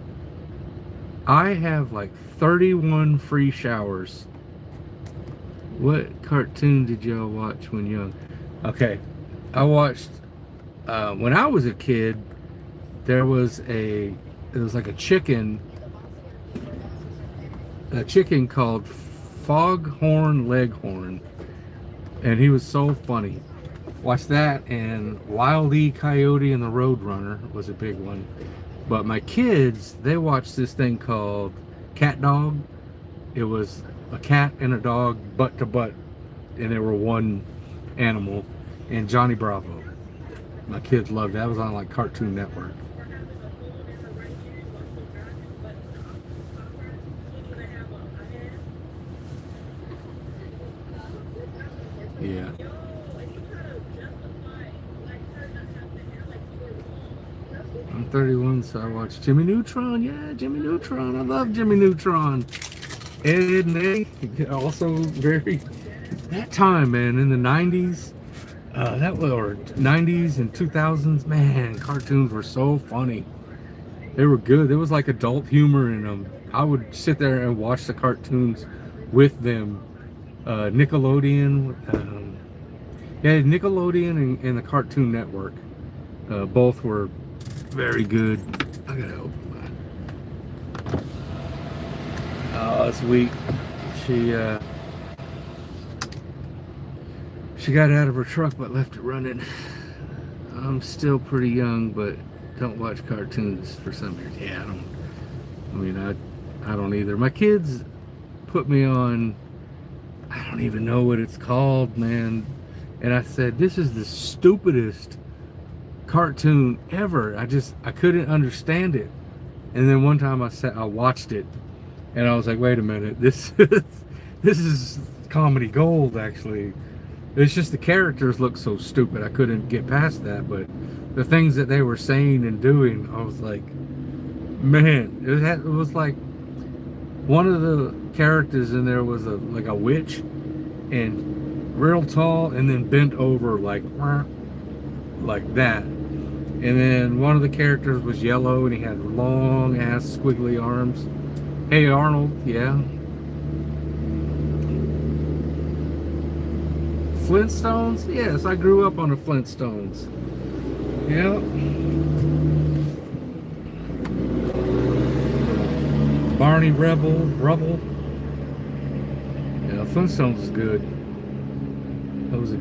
I have like 31 free showers. What cartoon did y'all watch when young? Okay, I watched, when I was a kid, it was like a chicken called Foghorn Leghorn, and he was so funny. Watch that, and Wile E. Coyote and the Roadrunner was a big one. But my kids, they watched this thing called Cat Dog. It was a cat and a dog butt to butt, and they were one animal, and Johnny Bravo. My kids loved it. That was on like Cartoon Network. Yeah. I'm 31, so I watch Jimmy Neutron. Yeah, Jimmy Neutron. I love Jimmy Neutron. Ed and Eddie, also very, that time, man, in the 90s, or 90s and 2000s, man, cartoons were so funny. They were good. There was like adult humor in them. I would sit there and watch the cartoons with them. Nickelodeon, yeah, Nickelodeon and the Cartoon Network, both were very good. I gotta open my. Oh, that's weak. She got out of her truck but left it running. I'm still pretty young, but don't watch cartoons for some reason. Yeah, I don't either. My kids put me on. I don't even know what it's called, man. And I said, this is the stupidest cartoon ever. I couldn't understand it. And then one time I watched it, and I was like, wait a minute, this is comedy gold, actually. It's just the characters look so stupid. I couldn't get past that, but the things that they were saying and doing, I was like, man, it was like one of the characters in there was like a witch, and real tall, and then bent over like that. And then one of the characters was yellow, and he had long ass squiggly arms. Hey Arnold, yeah. Flintstones? Yes, I grew up on the Flintstones. Yeah. Barney Rubble. Yeah, Flintstones is good. That was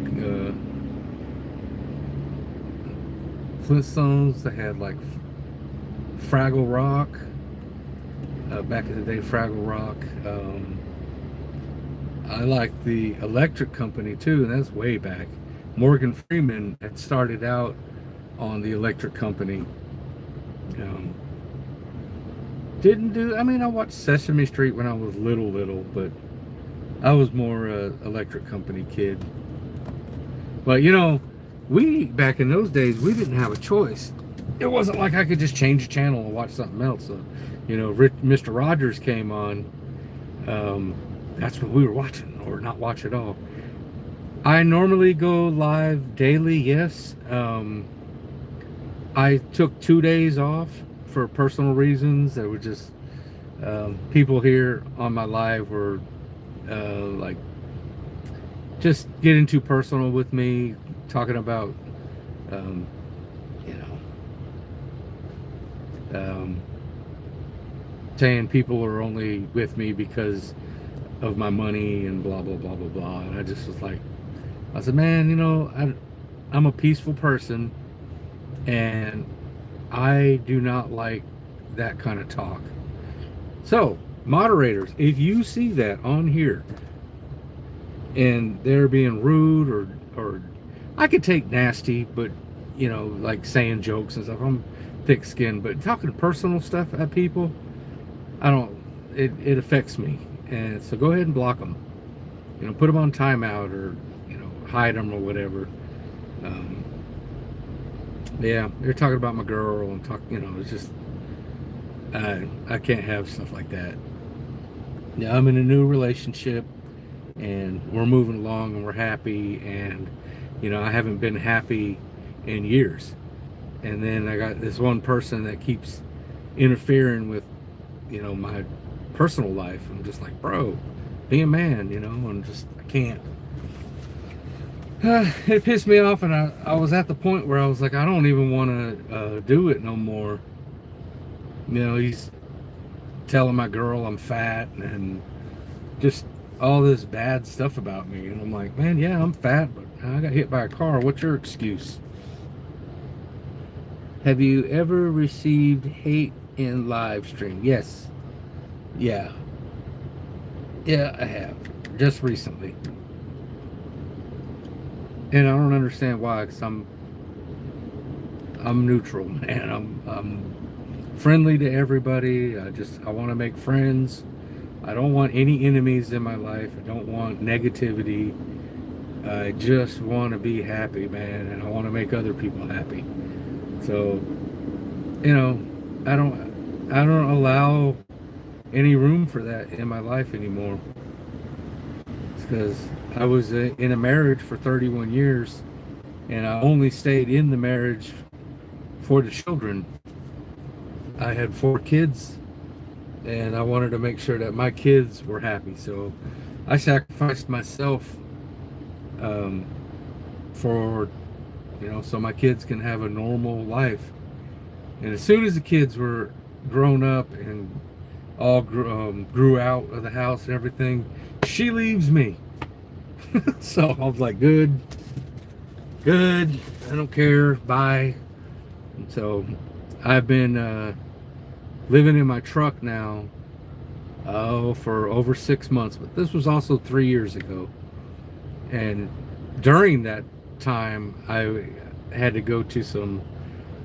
Flintstones. They had like Fraggle Rock. Back in the day, Fraggle Rock. I like the Electric Company too, and that's way back. Morgan Freeman had started out on the Electric Company. I mean, I watched Sesame Street when I was little, but I was more Electric Company kid. But you know, back in those days, we didn't have a choice. It wasn't like I could just change the channel and watch something else. So, you know, Mr. Rogers came on. That's what we were watching, or not watch at all. I normally go live daily, yes. I took 2 days off for personal reasons. There were just people here on my live were like just getting too personal with me, talking about you know, saying people are only with me because of my money and blah blah blah blah blah. And I just was like, I said, man, you know, I'm a peaceful person, and I do not like that kind of talk. So, moderators, if you see that on here and they're being rude, or I could take nasty, but you know, like saying jokes and stuff, I'm thick-skinned, but talking personal stuff at people, it affects me. And so go ahead and block them. You know, put them on timeout, or you know, hide them or whatever. Yeah, they're talking about my girl and you know, it's just I can't have stuff like that. Yeah, I'm in a new relationship, and we're moving along, and we're happy, and you know, I haven't been happy in years. And then I got this one person that keeps interfering with, you know, my personal life. I'm just like, bro, be a man, you know. And just, I can't. It pissed me off, and I was at the point where I was like, I don't even want to do it no more. You know, he's telling my girl I'm fat, and just all this bad stuff about me. And I'm like, man, yeah, I'm fat, but I got hit by a car. What's your excuse? Have you ever received hate in live stream? Yes. Yeah, I have, just recently. And I don't understand why, because I'm neutral, man. I'm friendly to everybody. I want to make friends. I don't want any enemies in my life. I don't want negativity. I just want to be happy, man, and I want to make other people happy. So, you know, I don't allow any room for that in my life anymore. It's because I was in a marriage for 31 years, and I only stayed in the marriage for the children. I had 4 kids, and I wanted to make sure that my kids were happy. So I sacrificed myself for, you know, so my kids can have a normal life. And as soon as the kids were grown up and all grew out of the house and everything, she leaves me. So I was like, good, I don't care, bye. And so I've been living in my truck now oh, for over 6 months, but this was also 3 years ago. And during that time, I had to go to some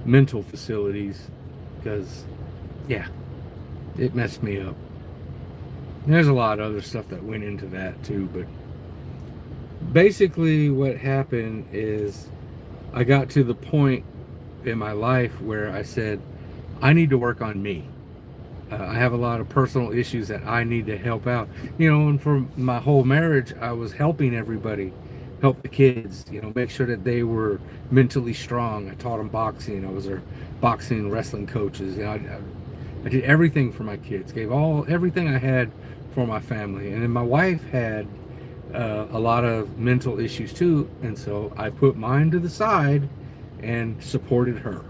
mental facilities because, yeah, it messed me up. There's a lot of other stuff that went into that too, but basically what happened is I got to the point in my life where I said, I need to work on me. I have a lot of personal issues that I need to help out. And for my whole marriage, I was helping everybody, help the kids, make sure that they were mentally strong. I taught them boxing. I was their boxing and wrestling coaches. I did everything for my kids, gave everything I had for my family. And then my wife had a lot of mental issues too. And so I put mine to the side and supported her.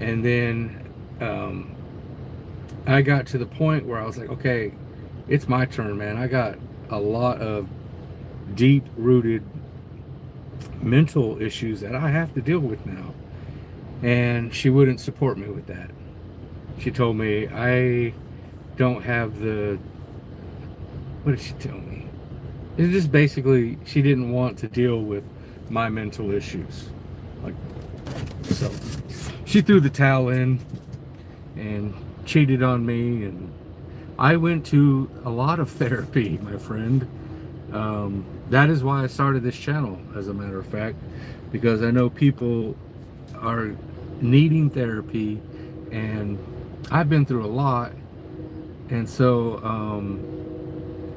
And then, I got to the point where I was like, okay, it's my turn, man. I got a lot of deep rooted mental issues that I have to deal with now. And she wouldn't support me with that. She told me I don't have what did she tell me? It's just basically she didn't want to deal with my mental issues. Like, so she threw the towel in and cheated on me, and I went to a lot of therapy, my friend. That is why I started this channel, as a matter of fact, because I know people are needing therapy, and I've been through a lot. And so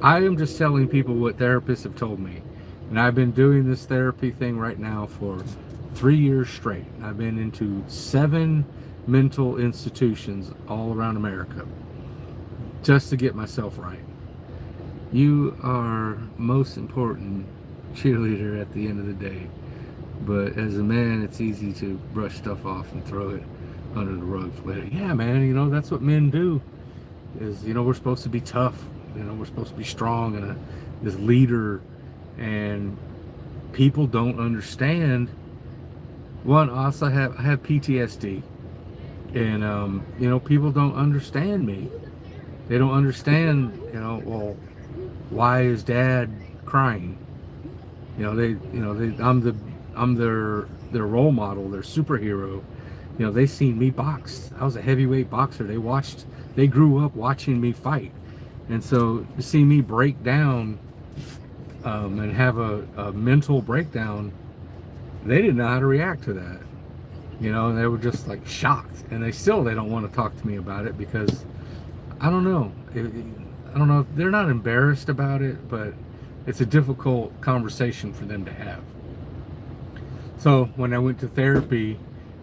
I am just telling people what therapists have told me. And I've been doing this therapy thing right now for 3 years straight. I've been into 7 mental institutions all around America just to get myself right. You are most important cheerleader at the end of the day, but as a man, it's easy to brush stuff off and throw it under the rug for later. Yeah, man, that's what men do. Is we're supposed to be tough. We're supposed to be strong and this leader, and people don't understand. One, also I have PTSD. And people don't understand me. They don't understand, well, why is dad crying? I'm their role model, their superhero. They seen me box. I was a heavyweight boxer. They grew up watching me fight. And so to see me break down and have a mental breakdown, they didn't know how to react to that. And they were just like shocked, and they don't want to talk to me about it because I don't know. I don't know if they're not embarrassed about it, but it's a difficult conversation for them to have. So when I went to therapy,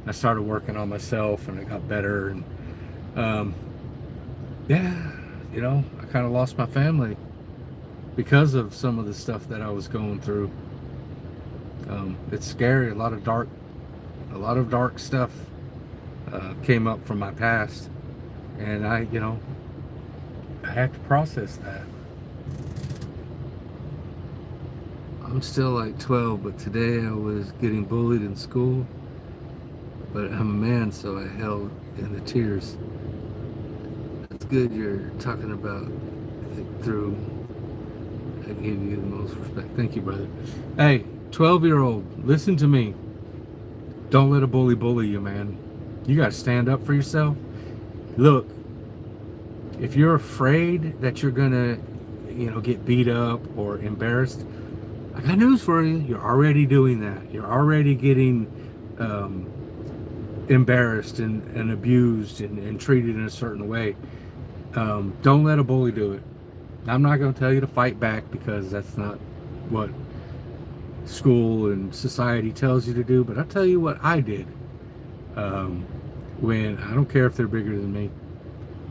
I started working on myself, and I got better. And I kind of lost my family because of some of the stuff that I was going through. It's scary. A lot of dark stuff came up from my past, and I had to process that. I'm still like 12, but today I was getting bullied in school, but I'm a man, so I held in the tears. It's good you're talking about it through. I gave you the most respect. Thank you, brother. Hey, 12-year-old, listen to me. Don't let a bully you, man. You got to stand up for yourself. Look, if you're afraid that you're going to, get beat up or embarrassed, I got news for you. You're already doing that. You're already getting embarrassed and abused and treated in a certain way. Don't let a bully do it. I'm not going to tell you to fight back, because that's not what school and society tells you to do, but I'll tell you what I did. When I don't care if they're bigger than me.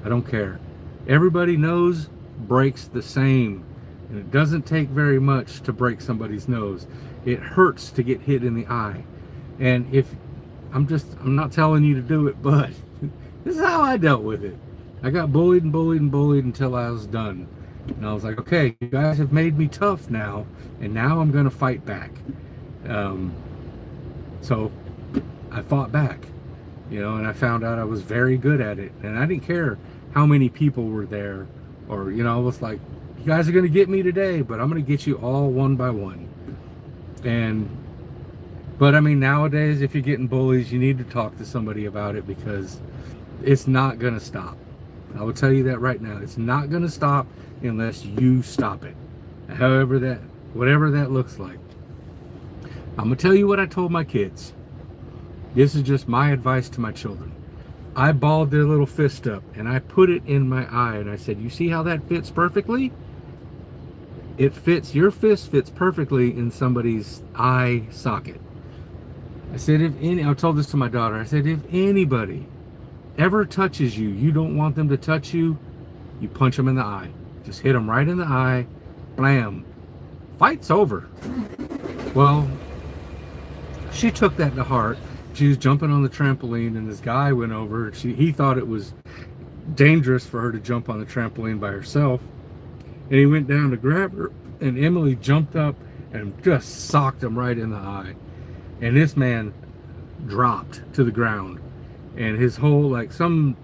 I don't care. Everybody nose breaks the same, and it doesn't take very much to break somebody's nose. It hurts to get hit in the eye. And I'm not telling you to do it, but this is how I dealt with it. I got bullied and bullied and bullied until I was done. And I was like, okay, you guys have made me tough now, and now I'm going to fight back. So I fought back, and I found out I was very good at it. And I didn't care how many people were there Or, you know, it's like, you guys are going to get me today, but I'm going to get you all one by one. And, but I mean, nowadays, if you're getting bullies, you need to talk to somebody about it, because it's not going to stop. I will tell you that right now. It's not going to stop unless you stop it. However that, whatever that looks like. I'm going to tell you what I told my kids. This is just my advice to my children. I balled their little fist up and I put it in my eye and I said, you see how that fits perfectly? It fits, your fist fits perfectly in somebody's eye socket. I said, I told this to my daughter, I said, if anybody ever touches you, you don't want them to touch you, you punch them in the eye. Just hit them right in the eye, blam. Fight's over. Well, she took that to heart. She was jumping on the trampoline and this guy went over. He thought it was dangerous for her to jump on the trampoline by herself. And he went down to grab her, and Emily jumped up and just socked him right in the eye. And this man dropped to the ground. And his whole, like, some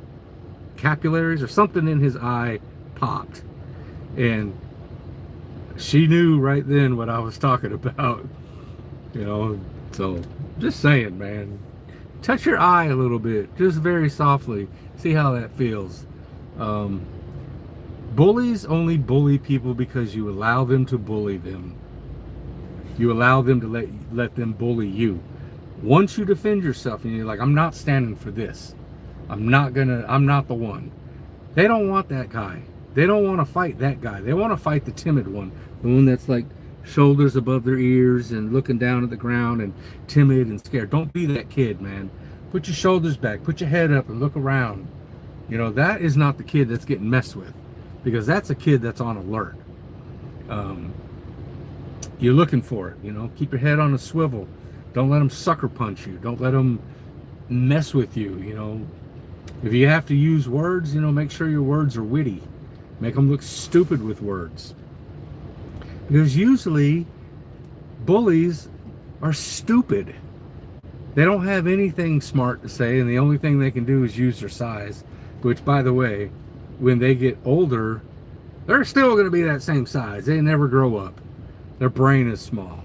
capillaries or something in his eye popped. And she knew right then what I was talking about. You know, so just saying, man. Touch your eye a little bit, just very softly. See how that feels. Bullies only bully people because you allow them to bully them. You allow them to let them bully you. Once you defend yourself and you're like, I'm not standing for this. I'm not the one. They don't want that guy. They don't want to fight that guy. They want to fight the timid one. The one that's like shoulders above their ears and looking down at the ground and timid and scared. Don't be that kid, man. Put your shoulders back. Put your head up and look around. You know, that is not the kid that's getting messed with, because that's a kid that's on alert. You're looking for it, you know. Keep your head on a swivel. Don't let them sucker punch you. Don't let them mess with you, you know. If you have to use words, you know, make sure your words are witty. Make them look stupid with words. Because usually bullies are stupid. They don't have anything smart to say, and the only thing they can do is use their size, which, by the way, when they get older, they're still going to be that same size. They never grow up. Their brain is small.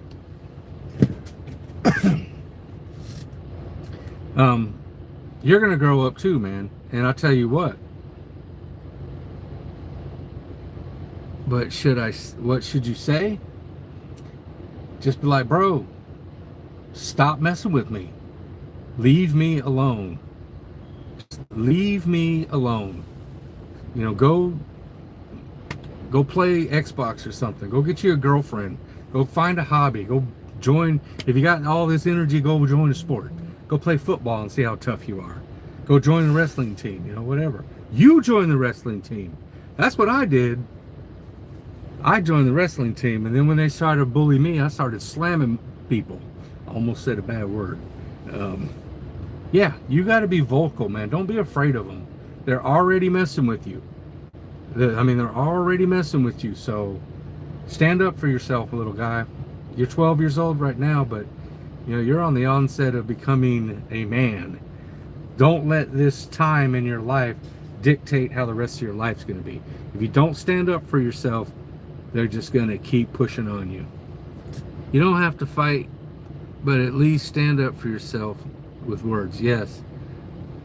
You're going to grow up too, man. And I'll tell you what. But what should you say? Just be like, bro, stop messing with me. Leave me alone. Just leave me alone. You know, go play Xbox or something. Go get you a girlfriend. Go find a hobby. Go join. If you got all this energy, go join a sport. Go play football and see how tough you are. Go join a wrestling team, you know, whatever. You join the wrestling team. That's what I did. I joined the wrestling team, and then when they started to bully me, I started slamming people. I almost said a bad word. Yeah, you got to be vocal, man. Don't be afraid of them. They're already messing with you. They're already messing with you. So stand up for yourself, little guy. You're 12 years old right now, but you know, you're on the onset of becoming a man. Don't let this time in your life dictate how the rest of your life's going to be. If you don't stand up for yourself, they're just going to keep pushing on you. You don't have to fight, but at least stand up for yourself with words, yes.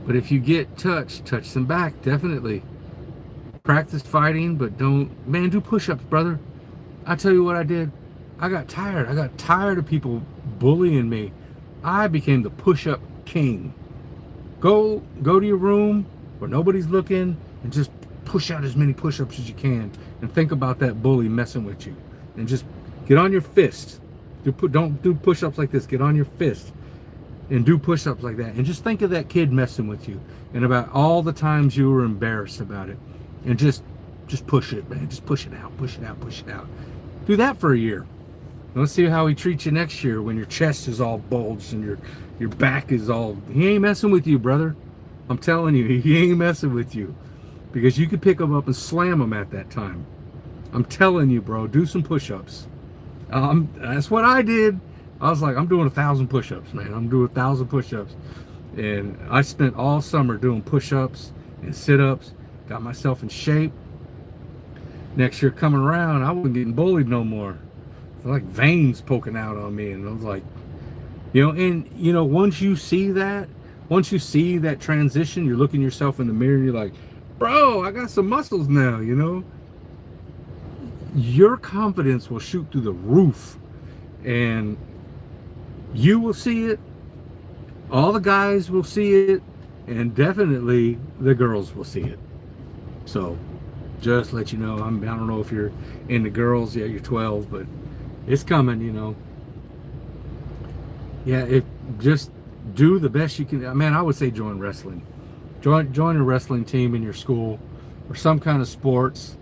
But if you get touched, touch them back, definitely. Practice fighting, but do push-ups, brother. I tell you what I did. I got tired. I got tired of people bullying me. I became the push-up king. Go to your room where nobody's looking and just push out as many push-ups as you can, and think about that bully messing with you, and just get on your fist. Don't do push-ups like this. Get on your fist and do push-ups like that, and just think of that kid messing with you and about all the times you were embarrassed about it, and just push it, man. Just push it out, push it out, push it out. Do that for a year. Let's see how he treats you next year when your chest is all bulged and your back is all... He ain't messing with you, brother. I'm telling you, he ain't messing with you. Because you could pick him up and slam him at that time. I'm telling you, bro, do some push-ups. That's what I did. I was like, I'm doing 1,000 push-ups, man. I'm doing 1,000 push-ups. And I spent all summer doing push-ups and sit-ups. Got myself in shape. Next year coming around, I wasn't getting bullied no more. It's like veins poking out on me, and I was like, and once you see that transition, you're looking yourself in the mirror and you're like, bro, I got some muscles now, your confidence will shoot through the roof, and you will see it, all the guys will see it, and definitely the girls will see it. So just let you know, I don't know if you're into girls yet, you're 12, but it's coming. Yeah, just do the best you can. Man, I would say join wrestling. Join a wrestling team in your school or some kind of sports.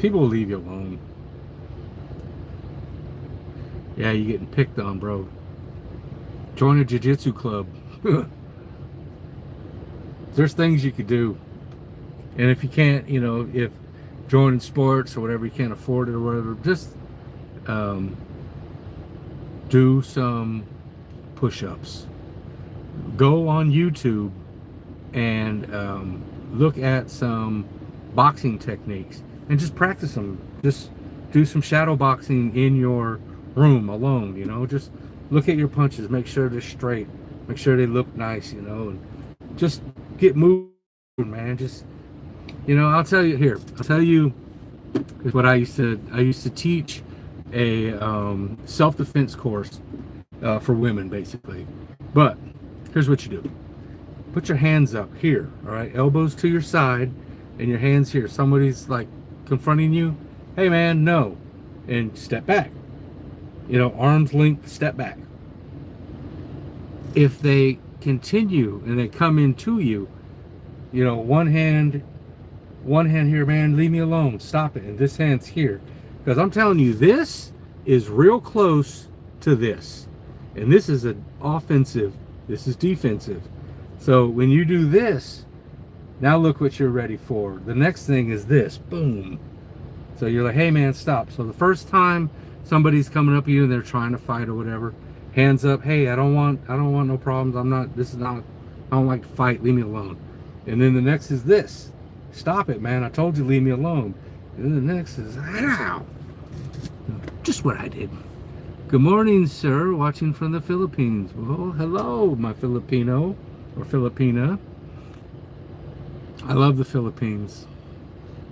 People will leave you alone. Yeah, you're getting picked on, bro. Join a jiu-jitsu club. There's things you could do. And if you can't, if joining sports or whatever, you can't afford it or whatever, just do some push-ups. Go on YouTube and look at some boxing techniques and just practice them. Just do some shadow boxing in your room alone, just look at your punches, make sure they're straight, make sure they look nice, and just get moving, man. Just I'll tell you is what I used to teach a self-defense course for women, basically. But here's what you do: put your hands up here, all right, elbows to your side, and your hands here. Somebody's like confronting you, hey man, no, and step back. Arm's length, step back. If they continue and they come into you, one hand here, man, leave me alone, stop it, and this hand's here, because I'm telling you, this is real close to this, and this is an offensive, this is defensive. So when you do this, now look what you're ready for. The next thing is this, boom. So you're like, hey man, stop. So the first time somebody's coming up to you and they're trying to fight or whatever, hands up, hey, I don't want no problems. I don't like to fight, leave me alone. And then the next is this, stop it, man, I told you, leave me alone. And then the next is, ow, just what I did. Good morning, sir, watching from the Philippines. Well, hello, my Filipino or Filipina. I love the Philippines.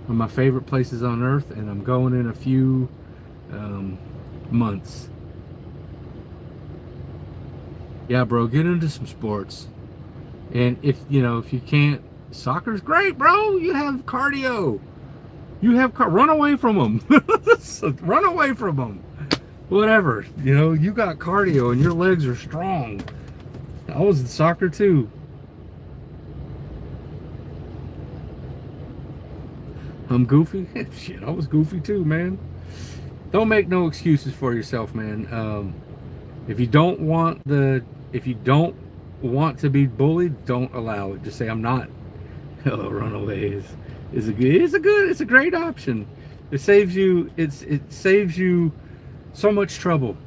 One of my favorite places on earth, and I'm going in a few months. Yeah, bro, get into some sports. And if you can't, soccer's great, bro. You have cardio. Run away from them. Run away from them. Whatever. You got cardio and your legs are strong. I was in soccer too. I'm goofy. Shit, I was goofy too, man. Don't make no excuses for yourself, man. If you don't want to be bullied, don't allow it. Just say, I'm not. Runaway is a great option. It saves you so much trouble.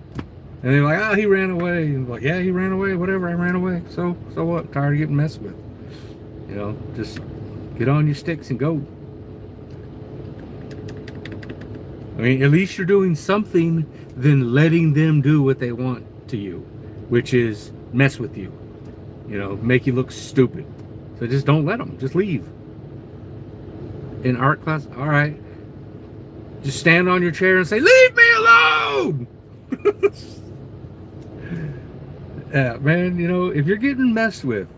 And they're like, oh, he ran away. And like, yeah, he ran away. Whatever, I ran away. So what? I'm tired of getting messed with. Just get on your sticks and go. I mean, at least you're doing something than letting them do what they want to you, which is mess with you, make you look stupid. So just don't let them. Just leave. In art class, all right, just stand on your chair and say, leave me alone. Yeah, man, if you're getting messed with,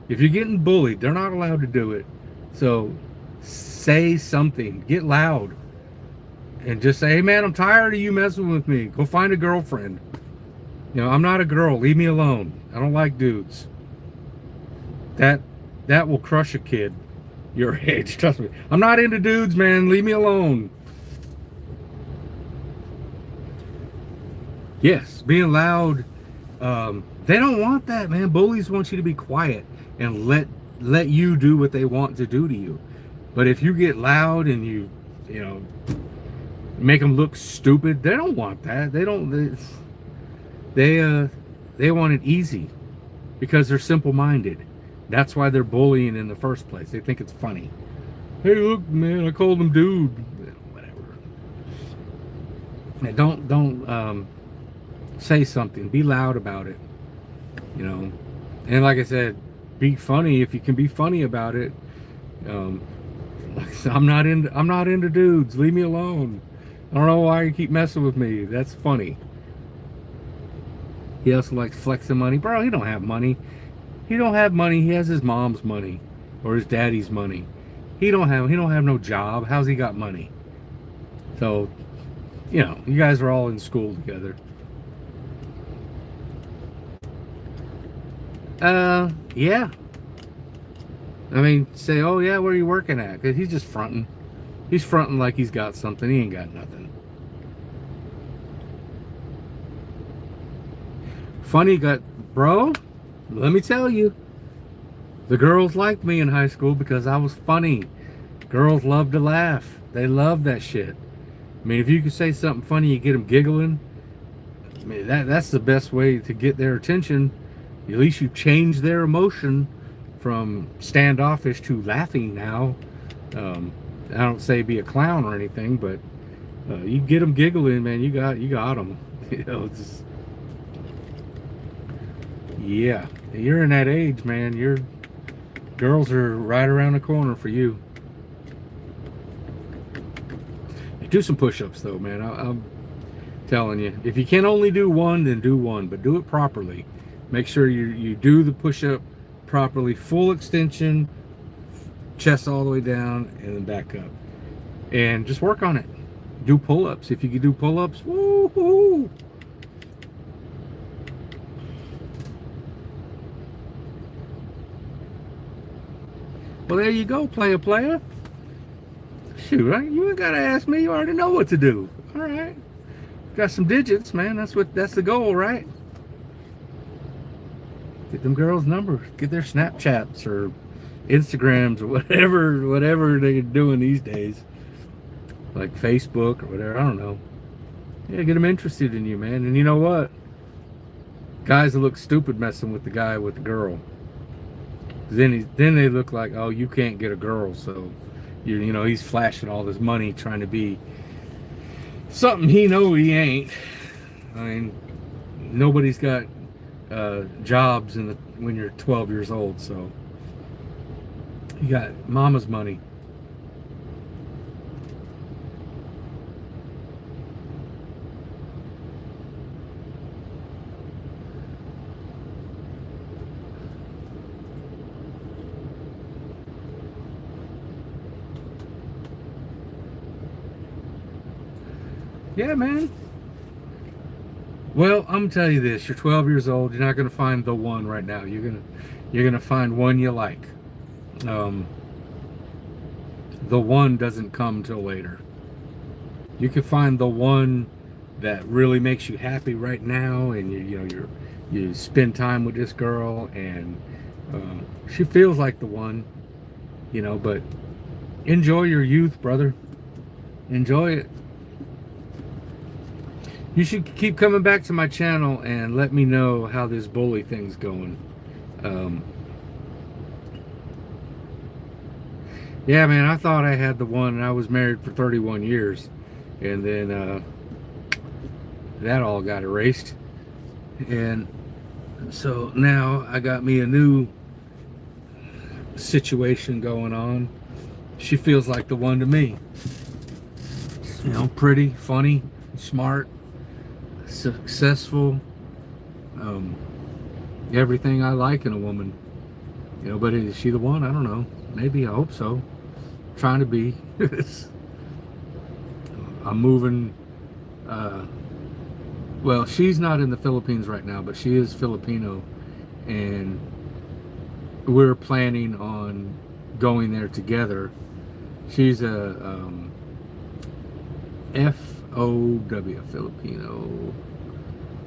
if you're getting bullied, they're not allowed to do it. So say something, get loud. And just say, hey man, I'm tired of you messing with me. Go find a girlfriend. I'm not a girl. Leave me alone. I don't like dudes. That will crush a kid your age. Trust me. I'm not into dudes, man. Leave me alone. Yes, being loud. They don't want that, man. Bullies want you to be quiet and let you do what they want to do to you. But if you get loud and you make them look stupid, they don't want that. They want it easy because they're simple-minded. That's why they're bullying in the first place. They think it's funny. Hey, look, man, I called him dude. And don't say something. Be loud about it. You know. And like I said, be funny if you can be funny about it. Um, I'm not into dudes. Leave me alone. I don't know why you keep messing with me. That's funny. He also likes flexing money. Bro, he don't have money. He don't have money. He has his mom's money or his daddy's money. He don't have no job. How's he got money? So, you know, you guys are all in school together. Yeah. I mean, say, oh yeah, where are you working at? 'Cause he's just fronting. He's fronting like he's got something. He ain't got nothing. Funny got, bro, let me tell you, the girls liked me in high school because I was funny. Girls love to laugh. They love that shit. I mean, if you can say something funny, you get them giggling. I mean, that's the best way to get their attention. At least you change their emotion from standoffish to laughing now. I don't say be a clown or anything, but you get them giggling, man. You got them. You know, just, yeah. You're in that age, man. Your girls are right around the corner for you. Do some push-ups though, man. I'm telling you, if you can only do one, then do one, but do it properly. Make sure you do the push-up properly, full extension, chest all the way down, and then back up. And just work on it. Do pull-ups. If you can do pull-ups, woo-hoo! Well, there you go, player. Shoot, right? You ain't gotta ask me. You already know what to do. All right. Got some digits, man. That's the goal, right? Get them girls' numbers. Get their Snapchats or Instagrams or whatever they're doing these days, like Facebook or whatever. I don't know. Yeah, get them interested in you, man. And you know what? Guys that look stupid messing with the guy with the girl. Then they look like, oh, you can't get a girl, so you know he's flashing all this money trying to be something he ain't. I mean, nobody's got jobs when you're 12 years old, so you got mama's money. Yeah, man. Well, I'm gonna tell you this: you're 12 years old. You're not gonna find the one right now. You're gonna find one you like. The one doesn't come till later. You can find the one that really makes you happy right now, and you spend time with this girl, and she feels like the one, you know. But enjoy your youth, brother. Enjoy it. You should keep coming back to my channel and let me know how this bully thing's going. Yeah, man, I thought I had the one, and I was married for 31 years. And then that all got erased. And so now I got me a new situation going on. She feels like the one to me. You know, pretty, funny, smart, successful, everything I like in a woman, you know. But is she the one? I don't know. Maybe. I hope so. Trying to be. I'm moving. Well, she's not in the Philippines right now, but she is Filipino, and we're planning on going there together. She's a FOW, Filipino,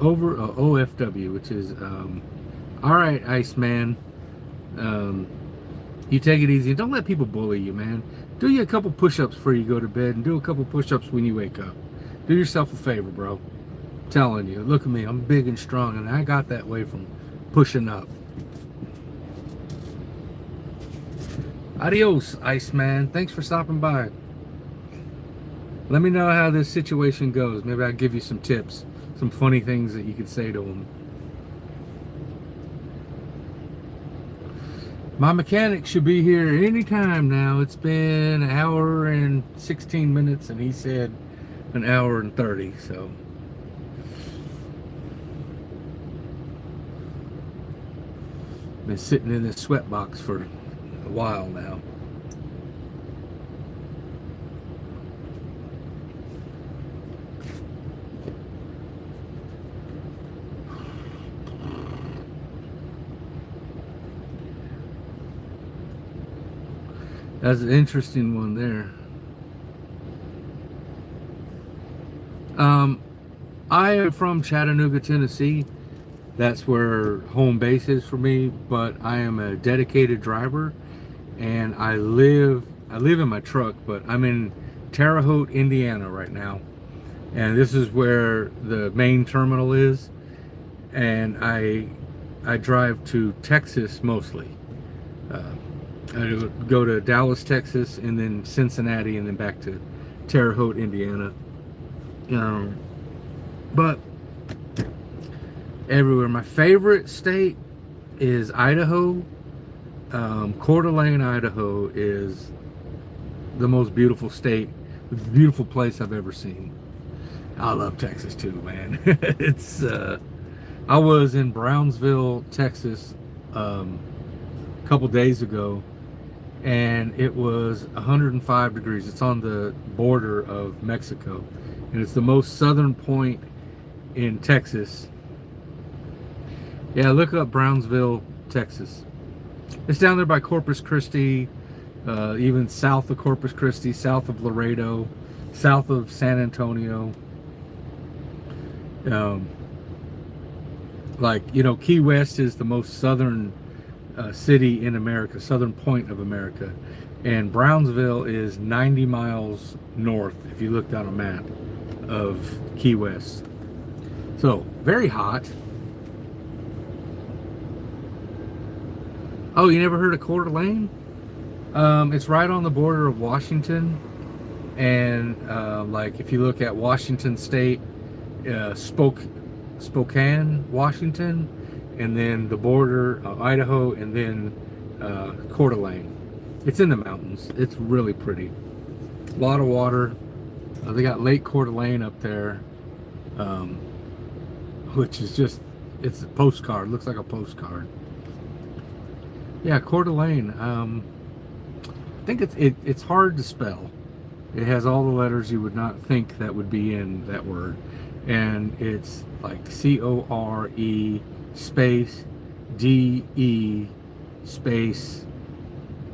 over OFW, which is all right, Iceman. You take it easy. Don't let people bully you, man. Do you a couple push-ups before you go to bed, and do a couple push-ups when you wake up. Do yourself a favor, bro. I'm telling you, look at me. I'm big and strong, and I got that way from pushing up. Adios, Iceman. Thanks for stopping by. Let me know how this situation goes. Maybe I'll give you some tips, some funny things that you could say to them. My mechanic should be here any time now. It's been an hour and 16 minutes, and he said an hour and 30, so. Been sitting in this sweat box for a while now. That's an interesting one there. I am from Chattanooga, Tennessee. That's where home base is for me, but I am a dedicated driver, and I live in my truck, but I'm in Terre Haute, Indiana right now. And this is where the main terminal is, and I drive to Texas mostly. I go to Dallas, Texas, and then Cincinnati, and then back to Terre Haute, Indiana. But everywhere. My favorite state is Idaho. Coeur d'Alene, Idaho is the most beautiful state, beautiful place I've ever seen. I love Texas too, man. It's I was in Brownsville, Texas, a couple days ago, and it was 105 degrees. It's on the border of Mexico, and it's the most southern point in Texas. Yeah, look up Brownsville, Texas. It's down there by Corpus Christi, even south of Corpus Christi, south of Laredo, south of San Antonio. Like, you know, Key West is the most southern city in America, southern point of America. And Brownsville is 90 miles north, if you looked on a map of Key West. So, very hot. Oh, you never heard of Coeur d'Alene? It's right on the border of Washington. And like, if you look at Washington State, Spokane, Washington, and then the border, Idaho, and then Coeur d'Alene. It's in the mountains. It's really pretty. A lot of water. They got Lake Coeur d'Alene up there, which is just, it's a postcard. Looks like a postcard. Yeah, Coeur d'Alene. I think it's hard to spell. It has all the letters you would not think that would be in that word. And it's like C-O-R-E space D-E space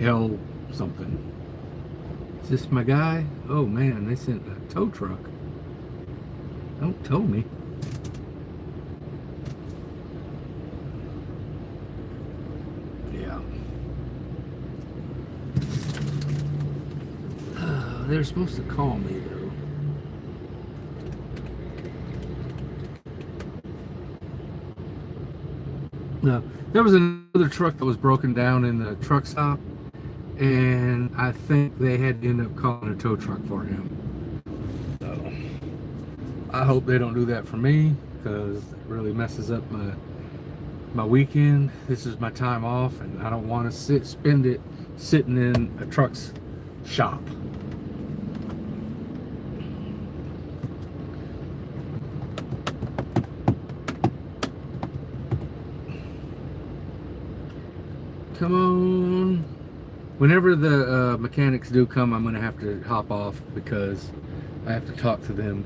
L something. Is this my guy? Oh man, they sent a tow truck. Don't tow me. Yeah. They're supposed to call me though. No, there was another truck that was broken down in the truck stop, and I think they had to end up calling a tow truck for him. So I hope they don't do that for me, because it really messes up my weekend. This is my time off, and I don't want to spend it sitting in a truck's shop. Come on. Whenever the mechanics do come, I'm going to have to hop off because I have to talk to them.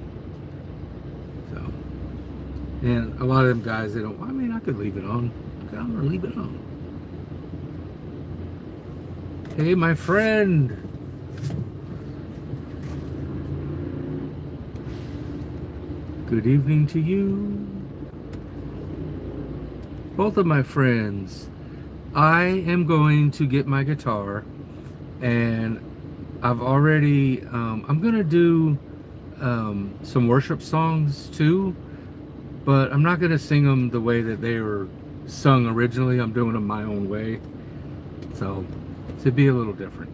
So, and a lot of them guys, they don't, I mean, I could leave it on. I'm going to leave it on. Hey, my friend. Good evening to you. Both of my friends. I am going to get my guitar, and I've already, I'm going to do some worship songs too, but I'm not going to sing them the way that they were sung originally. I'm doing them my own way, so to be a little different.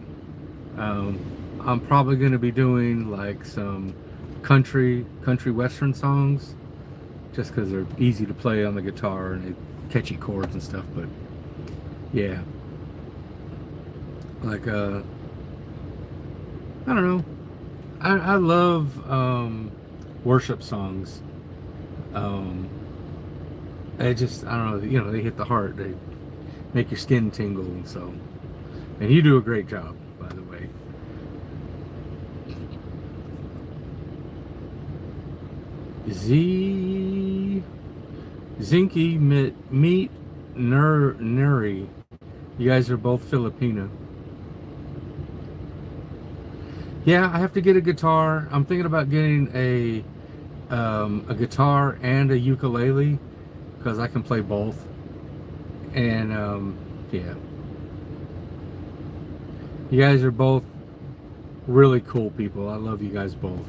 I'm probably going to be doing like some country western songs, just because they're easy to play on the guitar and they catchy chords and stuff. But yeah, like I don't know. I love worship songs. I don't know. You know, they hit the heart. They make your skin tingle. And so, and you do a great job, by the way. Zinky Meet Nuri. You guys are both Filipino. Yeah, I have to get a guitar. I'm thinking about getting a guitar and a ukulele because I can play both. And yeah, you guys are both really cool people. I love you guys both.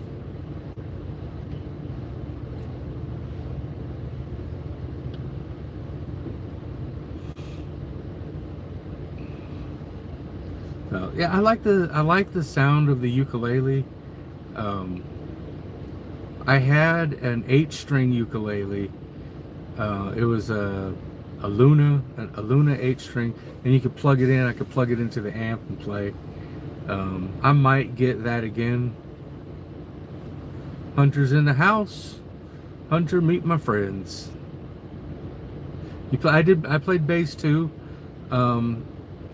Yeah, I like the sound of the ukulele. I had an 8-string ukulele. It was a Luna 8-string, and you could plug it in. I could plug it into the amp and play. I might get that again. Hunter's in the house. Hunter, meet my friends. I played bass too.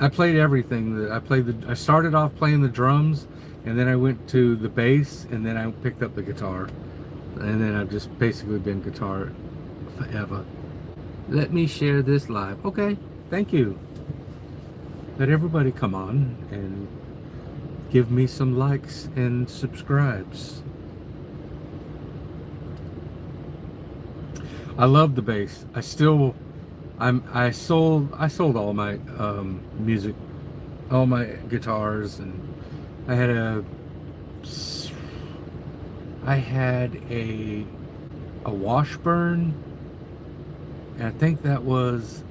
I played everything. I started off playing the drums, and then I went to the bass, and then I picked up the guitar, and then I've just basically been guitar forever. Let me share this live. Okay, thank you. Let everybody come on and give me some likes and subscribes. I love the bass. I sold all my music, all my guitars, and I had a Washburn, and I think it was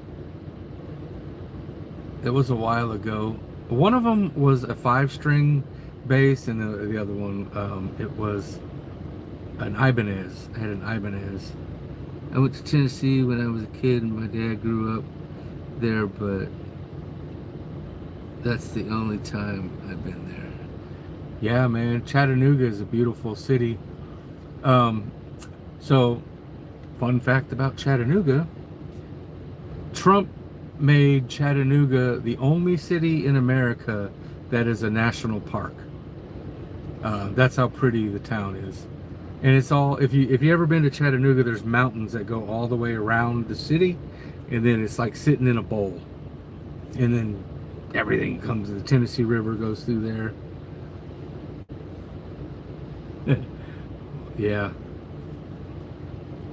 a while ago. One of them was a 5-string bass, and the other one it was an Ibanez. I had an Ibanez. I went to Tennessee when I was a kid, and my dad grew up there, but that's the only time I've been there. Yeah, man, Chattanooga is a beautiful city. So, fun fact about Chattanooga, Trump made Chattanooga the only city in America that is a national park. That's how pretty the town is. And it's all, if you ever been to Chattanooga, there's mountains that go all the way around the city, and then it's like sitting in a bowl, and then everything comes, the Tennessee River goes through there. Yeah.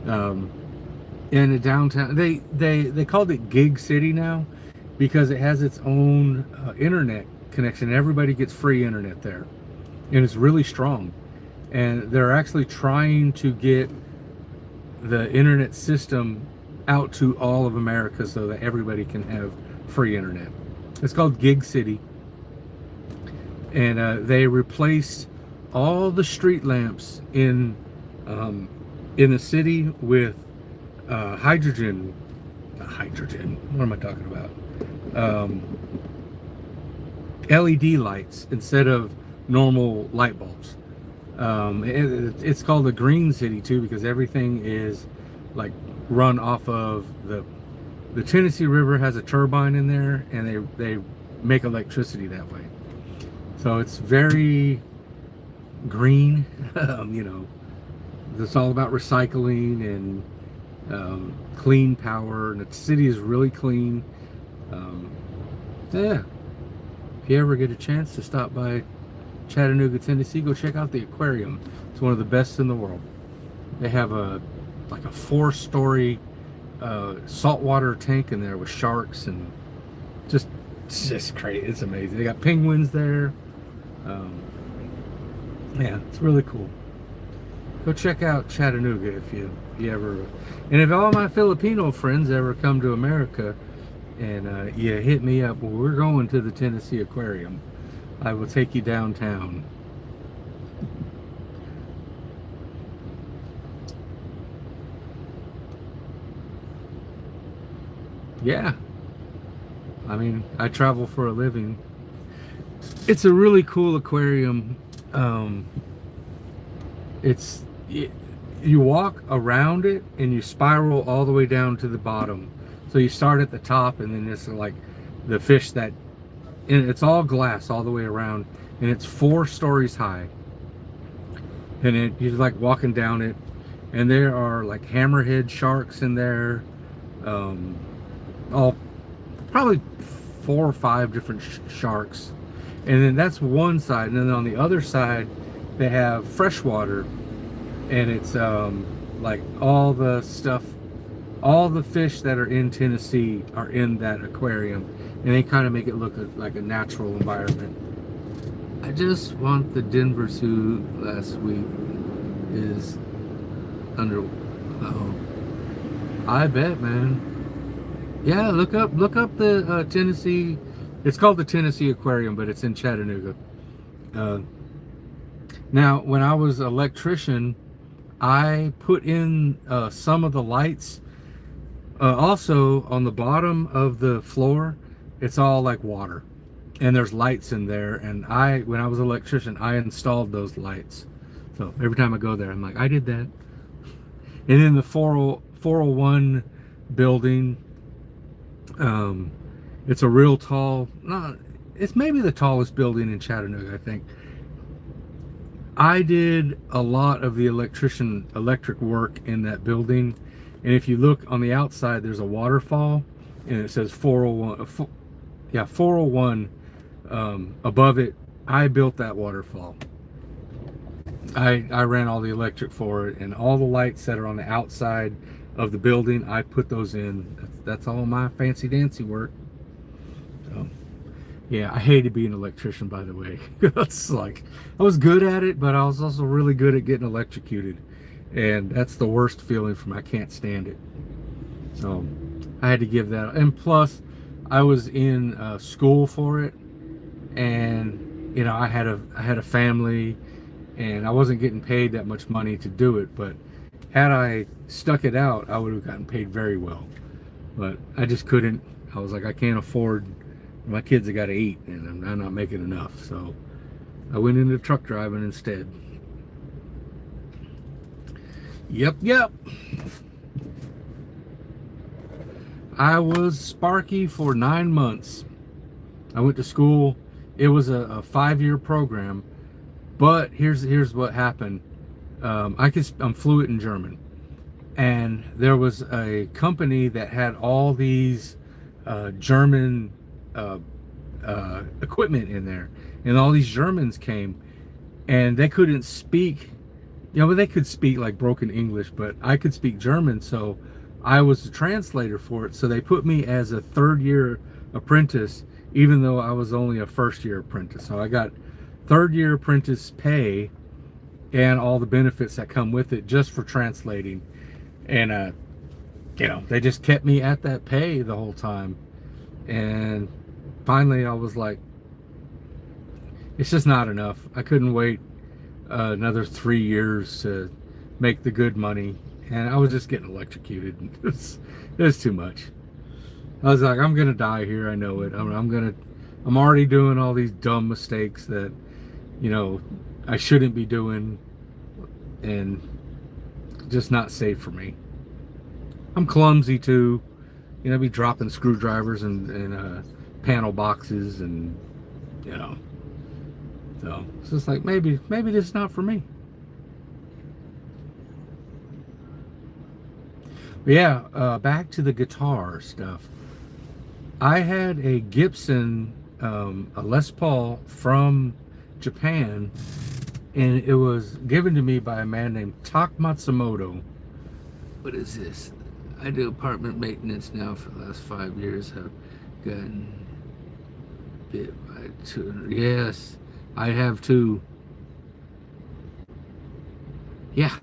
In the downtown, they called it Gig City now because it has its own internet connection. Everybody gets free internet there, and it's really strong. And they're actually trying to get the internet system out to all of America so that everybody can have free internet. It's called Gig City, and they replaced all the street lamps in the city with hydrogen. Not hydrogen. What am I talking about? LED lights instead of normal light bulbs. It's called a green city too because everything is like run off of the Tennessee River has a turbine in there, and they make electricity that way. So it's very green. You know, it's all about recycling and clean power, and the city is really clean. Yeah, if you ever get a chance to stop by Chattanooga, Tennessee, go check out the aquarium. It's one of the best in the world. They have a 4-story saltwater tank in there with sharks, and it's just crazy. It's amazing. They got penguins there. Yeah, it's really cool. Go check out Chattanooga if you ever, and if all my Filipino friends ever come to America, and you hit me up, well, we're going to the Tennessee Aquarium. I will take you downtown. Yeah, I mean, I travel for a living. It's a really cool aquarium. Um, it's it, you walk around it and you spiral all the way down to the bottom. So you start at the top, and then it's like the fish that, and it's all glass all the way around, and it's 4 stories high. And you're like walking down it, and there are like hammerhead sharks in there, um, all probably 4 or 5 different sharks. And then that's one side, and then on the other side they have freshwater, and it's like all the stuff, all the fish that are in Tennessee are in that aquarium, and they kind of make it look like a natural environment. I just want the Denver Zoo last week is under. Oh, I bet, man. Yeah, look up the Tennessee. It's called the Tennessee Aquarium, but it's in Chattanooga. Uh, Now, when I was an electrician, I put in some of the lights. Also, on the bottom of the floor, it's all like water, and there's lights in there. And when I was an electrician, I installed those lights. So every time I go there, I'm like, I did that. And in the 401 building, it's a real tall. It's maybe the tallest building in Chattanooga, I think. I did a lot of the electric work in that building, and if you look on the outside, there's a waterfall, and it says 401. 401 above it. I built that waterfall. I ran all the electric for it, and all the lights that are on the outside of the building, I put those in. That's all my fancy dancy work. So. Yeah, I hated being an electrician, by the way. It's like, I was good at it, but I was also really good at getting electrocuted. And that's the worst feeling for me. I can't stand it. So I had to give that. And plus, I was in school for it. And, you know, I had a family, and I wasn't getting paid that much money to do it. But had I stuck it out, I would have gotten paid very well. But I just couldn't. I was like, I can't afford. My kids have got to eat, and I'm not making enough, so I went into truck driving instead. Yep. I was Sparky for 9 months. I went to school. It was a 5-year program, but here's what happened. I'm fluent in German, and there was a company that had all these German equipment in there, and all these Germans came, and they couldn't speak, but they could speak like broken English, but I could speak German, so I was the translator for it. So they put me as a 3rd-year apprentice, even though I was only a 1st-year apprentice. So I got 3rd-year apprentice pay and all the benefits that come with it just for translating, and they just kept me at that pay the whole time. And finally I was like, it's just not enough. I couldn't wait another 3 years to make the good money, and I was just getting electrocuted. It was too much. I was like, I'm gonna die here. I know it. I'm already doing all these dumb mistakes that I shouldn't be doing, and just not safe for me. I'm clumsy too. Be dropping screwdrivers and panel boxes, and so it's just like, maybe this is not for me. But yeah, back to the guitar stuff. I had a Gibson, a Les Paul from Japan, and it was given to me by a man named Tak Matsumoto. What is this? I do apartment maintenance now for the last 5 years. I've gotten bit by 200. Yes, I have too. Yeah,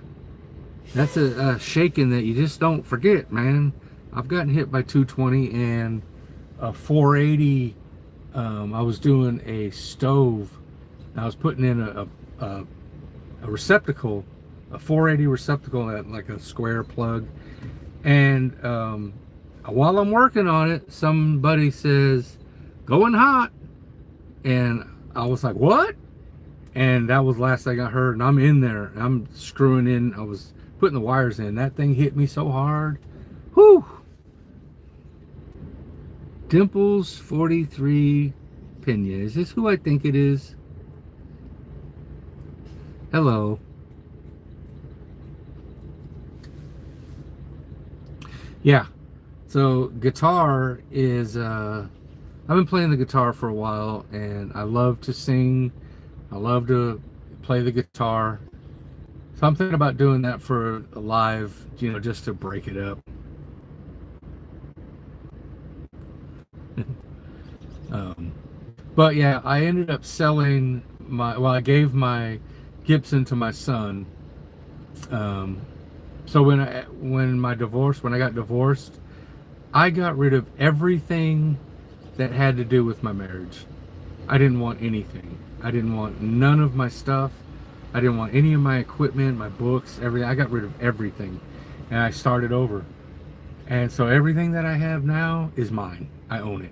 that's a shaking that you just don't forget, man. I've gotten hit by 220 and a 480 I was doing a stove. I was putting in a receptacle, a 480 receptacle, at like a square plug. And while I'm working on it, somebody says, "Going hot," and I was like, "What?" And that was the last thing I heard. And I'm in there. I'm screwing in. I was putting the wires in. That thing hit me so hard. Whew. Dimples 43 Pena. Is this who I think it is? Hello. Yeah. So guitar is I've been playing the guitar for a while, and I love to sing. I love to play the guitar. Something about doing that for a live, just to break it up. um, but yeah, I ended up selling I gave my Gibson to my son. So when I got divorced, I got rid of everything that had to do with my marriage. I didn't want anything. I didn't want none of my stuff. I didn't want any of my equipment, my books, everything. I got rid of everything, and I started over. And so everything that I have now is mine. I own it.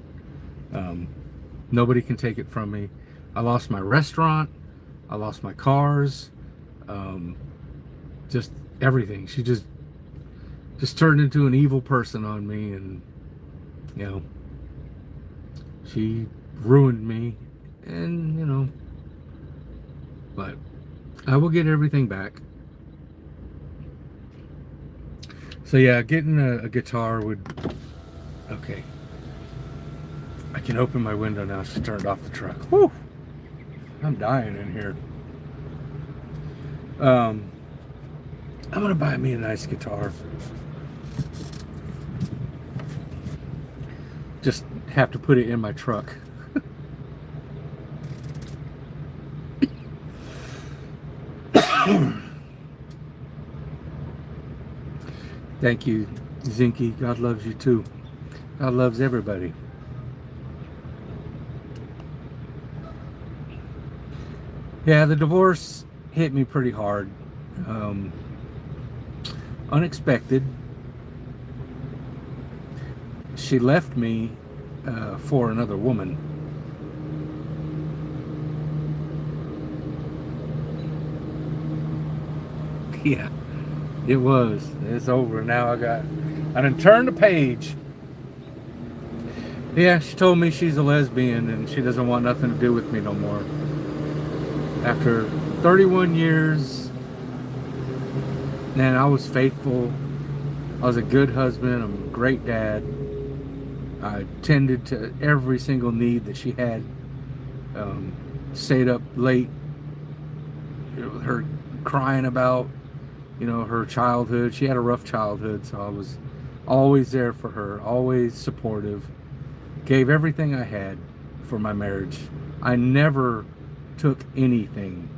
Nobody can take it from me. I lost my restaurant. I lost my cars. Just everything. She just turned into an evil person on me, and she ruined me, and but I will get everything back. So yeah, getting a guitar would... Okay, I can open my window now. She turned off the truck. Whew, I'm dying in here. I'm gonna buy me a nice guitar. Just have to put it in my truck. Thank you, Zinky. God loves you too. God loves everybody. Yeah, the divorce hit me pretty hard. Unexpected. She left me for another woman. Yeah, it was. It's over now. I done turned the page. Yeah, she told me she's a lesbian and she doesn't want nothing to do with me no more. After 31 years, man, I was faithful. I was a good husband. I'm a great dad. I tended to every single need that she had. Stayed up late, with her crying about, her childhood. She had a rough childhood, so I was always there for her, always supportive. Gave everything I had for my marriage. I never took anything.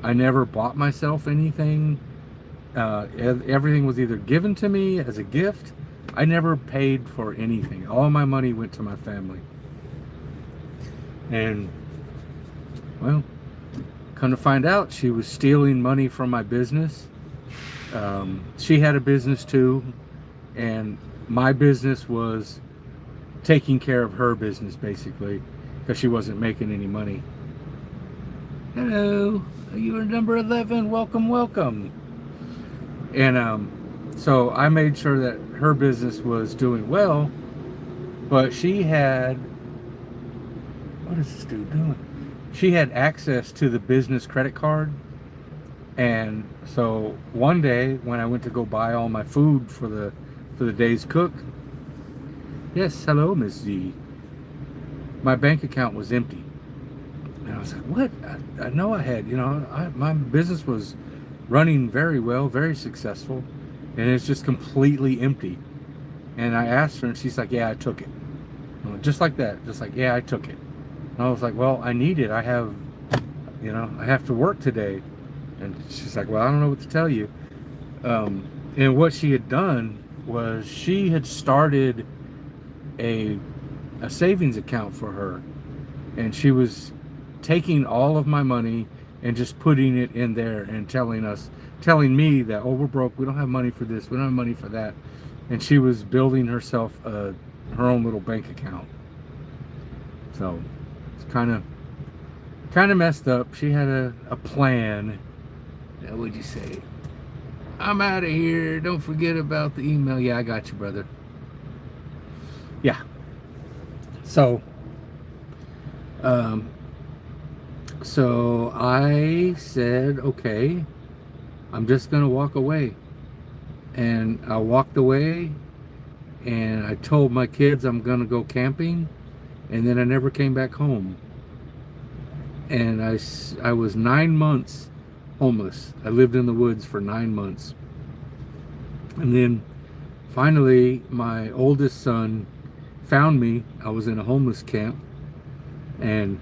I never bought myself anything. Everything was either given to me as a gift. I never paid for anything. All my money went to my family. And, well, come to find out, she was stealing money from my business. She had a business too, and my business was taking care of her business, basically, because she wasn't making any money. Hello, you are number 11. Welcome, welcome. And so I made sure that her business was doing well, but she had... What is this dude doing? She had access to the business credit card. And so one day when I went to go buy all my food for the day's cook... Yes, hello, Miss Z. My bank account was empty. And I was like, what? I know I had, my business was running very well, very successful, and it's just completely empty. And I asked her, and she's like, yeah, I took it. Just like that. Just like, yeah, I took it. And I was like, well, I need it. I have to work today. And she's like, well, I don't know what to tell you. And what she had done was she had started a a savings account for her, and she was taking all of my money and just putting it in there and telling me that, oh, we're broke, we don't have money for this, we don't have money for that. And she was building herself her own little bank account. So it's kind of messed up. She had a plan. What would you say? I'm out of here. Don't forget about the email. Yeah, I got you, brother. Yeah. So, so I said, okay, I'm just gonna walk away. And I walked away, and I told my kids I'm gonna go camping, and then I never came back home. And I was 9 months homeless. I lived in the woods for 9 months. And then finally, my oldest son found me. I was in a homeless camp, and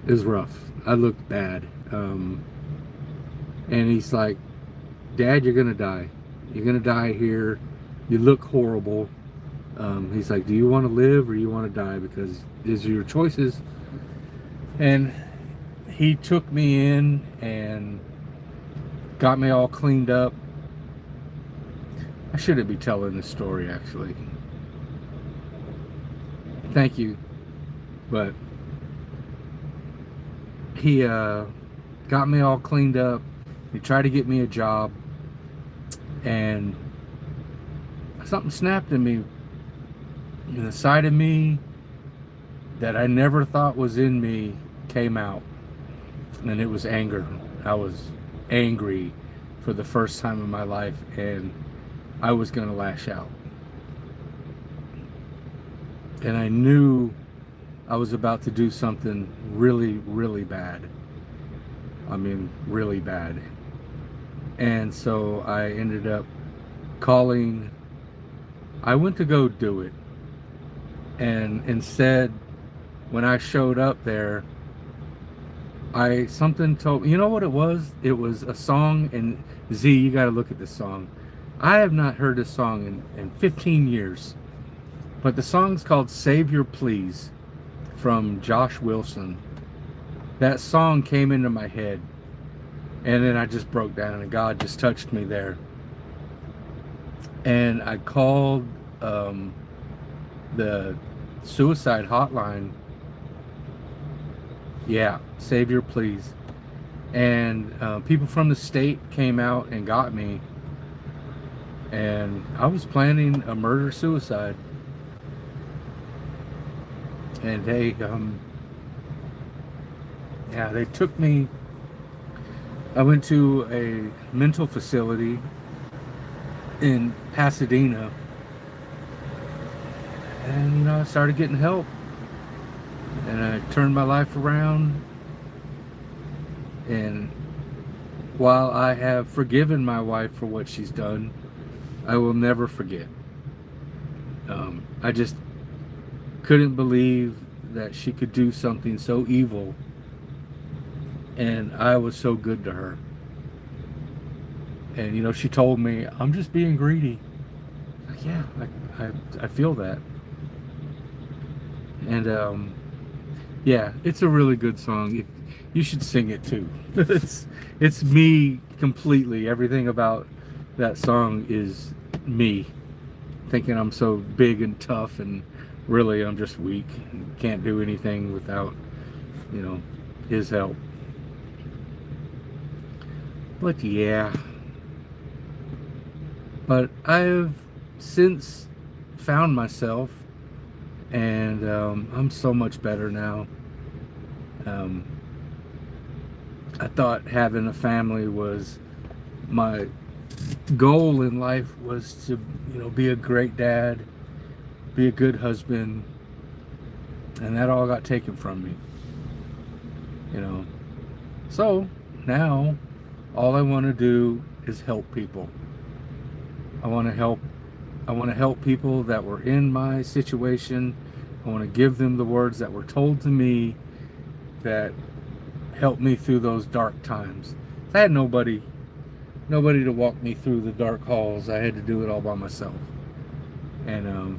it was rough. I looked bad. And he's like, Dad, you're gonna die. You're gonna die here. You look horrible. He's like, do you want to live or you want to die? Because these are your choices. And he took me in and got me all cleaned up. I shouldn't be telling this story, actually. Thank you. But he got me all cleaned up. He tried to get me a job. And something snapped in me, in the side of me that I never thought was in me came out. And it was anger. I was angry for the first time in my life, and I was going to lash out. And I knew I was about to do something really, really bad. I mean, really bad. And so I ended up calling. I went to go do it. And instead, when I showed up there, something told me, you know what it was? It was a song, and Z, you got to look at this song. I have not heard this song in 15 years. But the song's called Savior Please from Josh Wilson. That song came into my head, and then I just broke down, and God just touched me there. And I called the suicide hotline. Yeah, Savior Please. And people from the state came out and got me. And I was planning a murder-suicide. And they took me. I went to a mental facility in Pasadena, and I started getting help, and I turned my life around. And while I have forgiven my wife for what she's done, I will never forget. I just couldn't believe that she could do something so evil, and I was so good to her. And she told me, I'm just being greedy. Like, yeah, I feel that. And yeah, it's a really good song. You should sing it too. It's me completely. Everything about that song is me, thinking I'm so big and tough, and really I'm just weak and can't do anything without his help. But yeah, but I've since found myself, and I'm so much better now. I thought having a family was my goal in life, was to be a great dad, be a good husband, and that all got taken from me. So now all I want to do is help people. I want to help people that were in my situation. I want to give them the words that were told to me that helped me through those dark times. I had nobody to walk me through the dark halls. I had to do it all by myself. And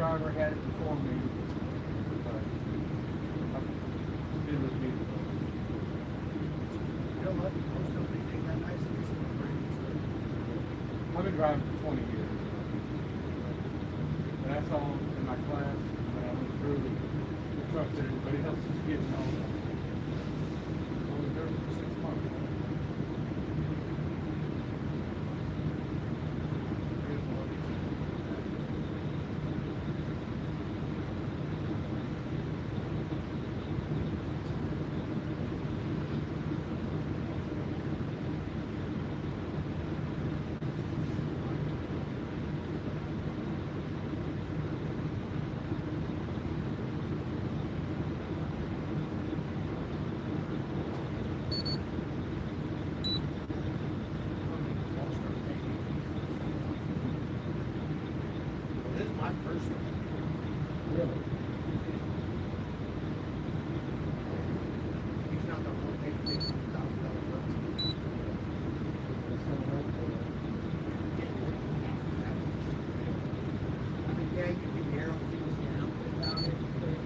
driver had it before me, but it's been with me. You know what? Most companies ain't that nice. They just want to bring it to I've been driving for 20 years. But that's all in my class when I went through the trucks that everybody else is getting on. Only there for 6 months. This is my first one. Really? He's not the one paying $50,000. I mean, yeah, you can hear them things down it, but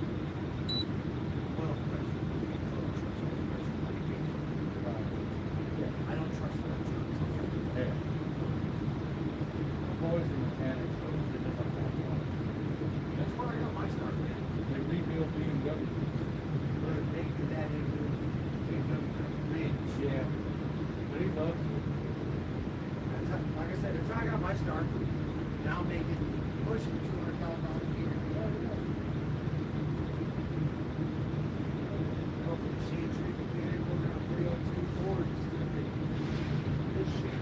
oil pressure, I don't trust oil pressure. Yeah. Boys and mechanics, so they live up that way. That's where I got my start, man. They rebuild BMWs. They did that into bridge. Yeah. But he loves it. That's how, like I said, that's how I got my start. Now I'm making pushing $200,000 a year. Go from the shade tree mechanic over to 302 Fords. This shit.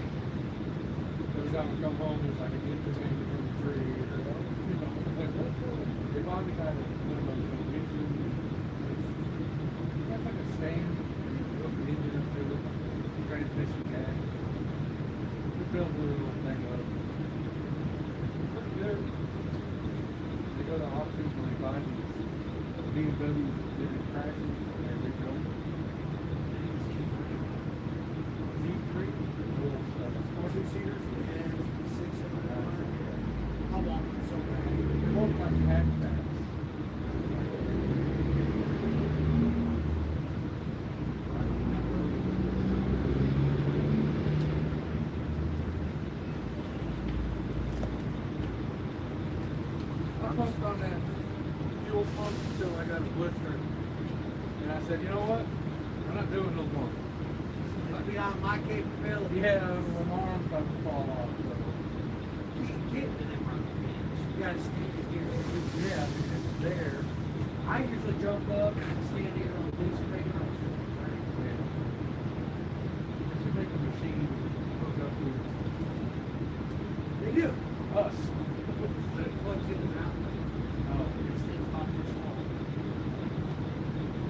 Every time I come home, there's like a good thing from the tree. Or, you know, they finally got a minimum engine. It's like a stand. And you put the engine up to it. Transmission gas. They build a little thing up. Pretty good. They go to auctions when they buy these BMWs that it crashes and they rebuild them. Z3, little stuff. 2-seaters and 6-cylinder. I want one so bad. They're both like hatchbacks. I pumped on that fuel pump until I got a blister. And I said, you know what? I'm not doing no more. It's beyond my capability. Yeah, my arm's about to fall off. So. You can get to them on the bench. You gotta stand it here. Yeah, because it's there. I usually jump up and stand here on the police brake and I'll Yeah. They should make a machine hook up to They do. us. But it plugs in and out. Oh, This thing's about this tall.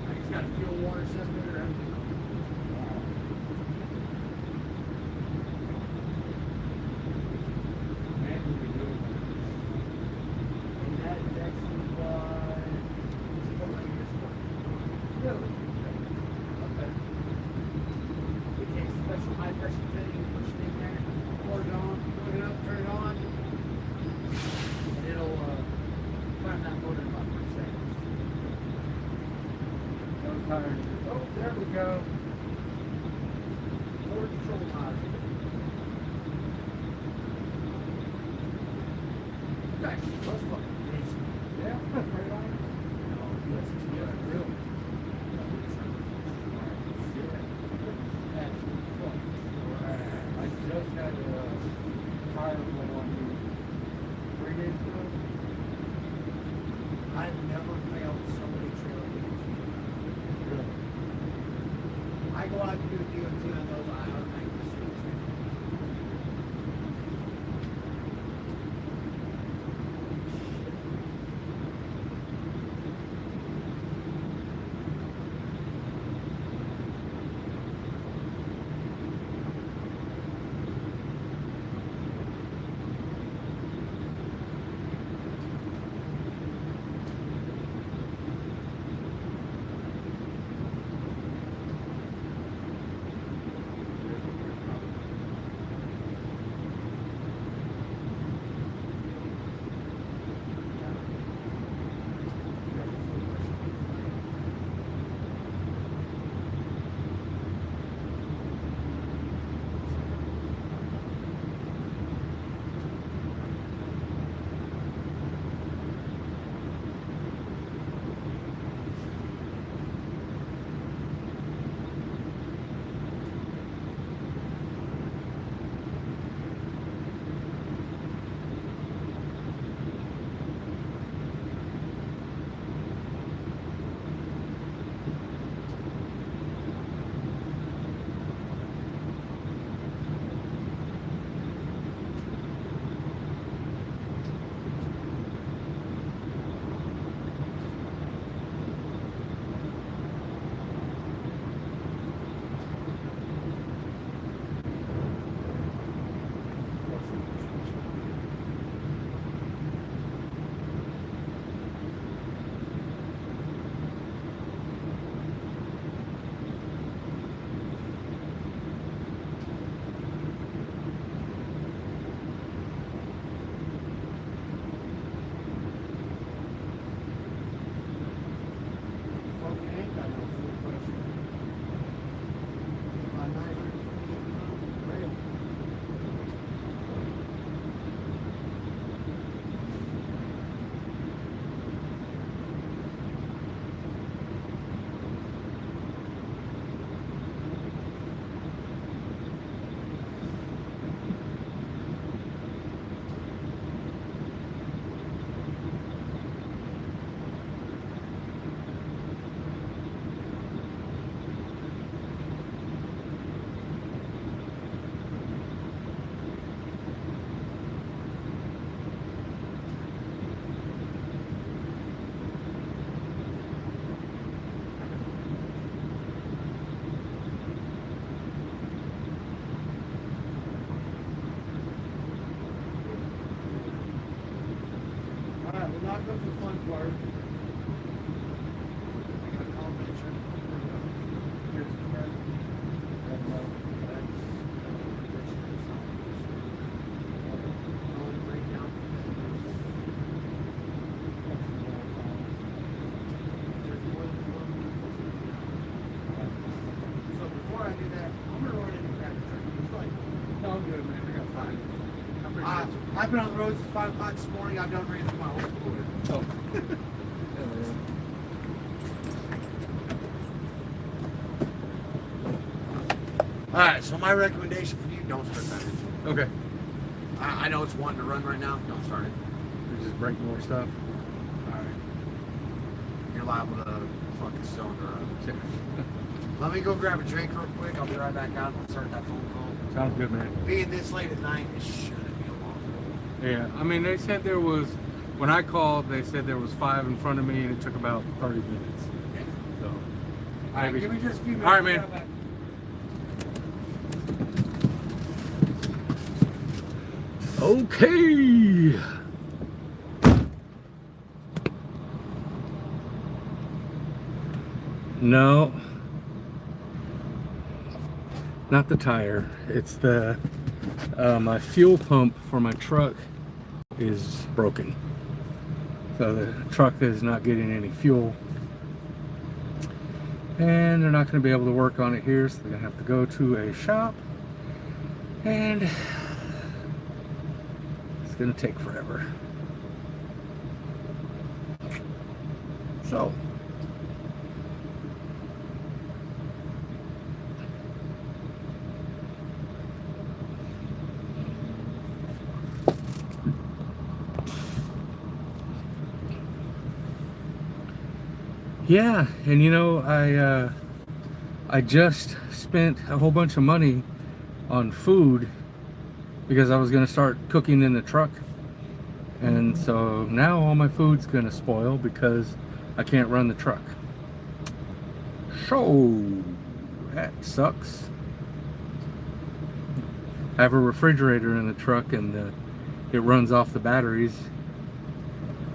Like it's got a fuel water separator, everything. man, we could do it. And that is actually why it's a couple of years ago. Really? Okay. We take special high pressure fitting, push it in there, pour it on, put it up, turn it on, and it'll climb that motor in about 3 seconds. I'm tired. Oh, there we go. Motor control module. Actually, most fucking amazing. Yeah, right on. No, US is Yeah, really. absolutely fucking. I just had a tire blow on me 3 days ago. I've never failed so many trailer games. Really? I go out to do a DOT on those, I automatically see it. been on the road since 5 o'clock this morning. I've done ran through my whole quarter. Alright, so my recommendation for you, don't start that engine. Okay. I know it's wanting to run right now. Don't start it. Just break more stuff. Alright. You're liable to fuck the cylinder up. Let me go grab a drink real quick. I'll be right back out and start that phone call. Sounds good, man. Being this late at night, it shouldn't be a long call. Yeah, I mean, they said there was, when I called, they said there was 5 in front of me, and it took about 30 minutes. Yeah. So, Alright, maybe- give me just a few minutes. All right, I'll be man. back. Okay. No, not the tire. It's the my fuel pump for my truck is broken, so the truck is not getting any fuel, and they're not going to be able to work on it here, so they're going to have to go to a shop, and it's going to take forever. So yeah, and you know, I just spent a whole bunch of money on food because I was going to start cooking in the truck, and so now all my food's going to spoil because I can't run the truck. So that sucks. I have a refrigerator in the truck, and it runs off the batteries,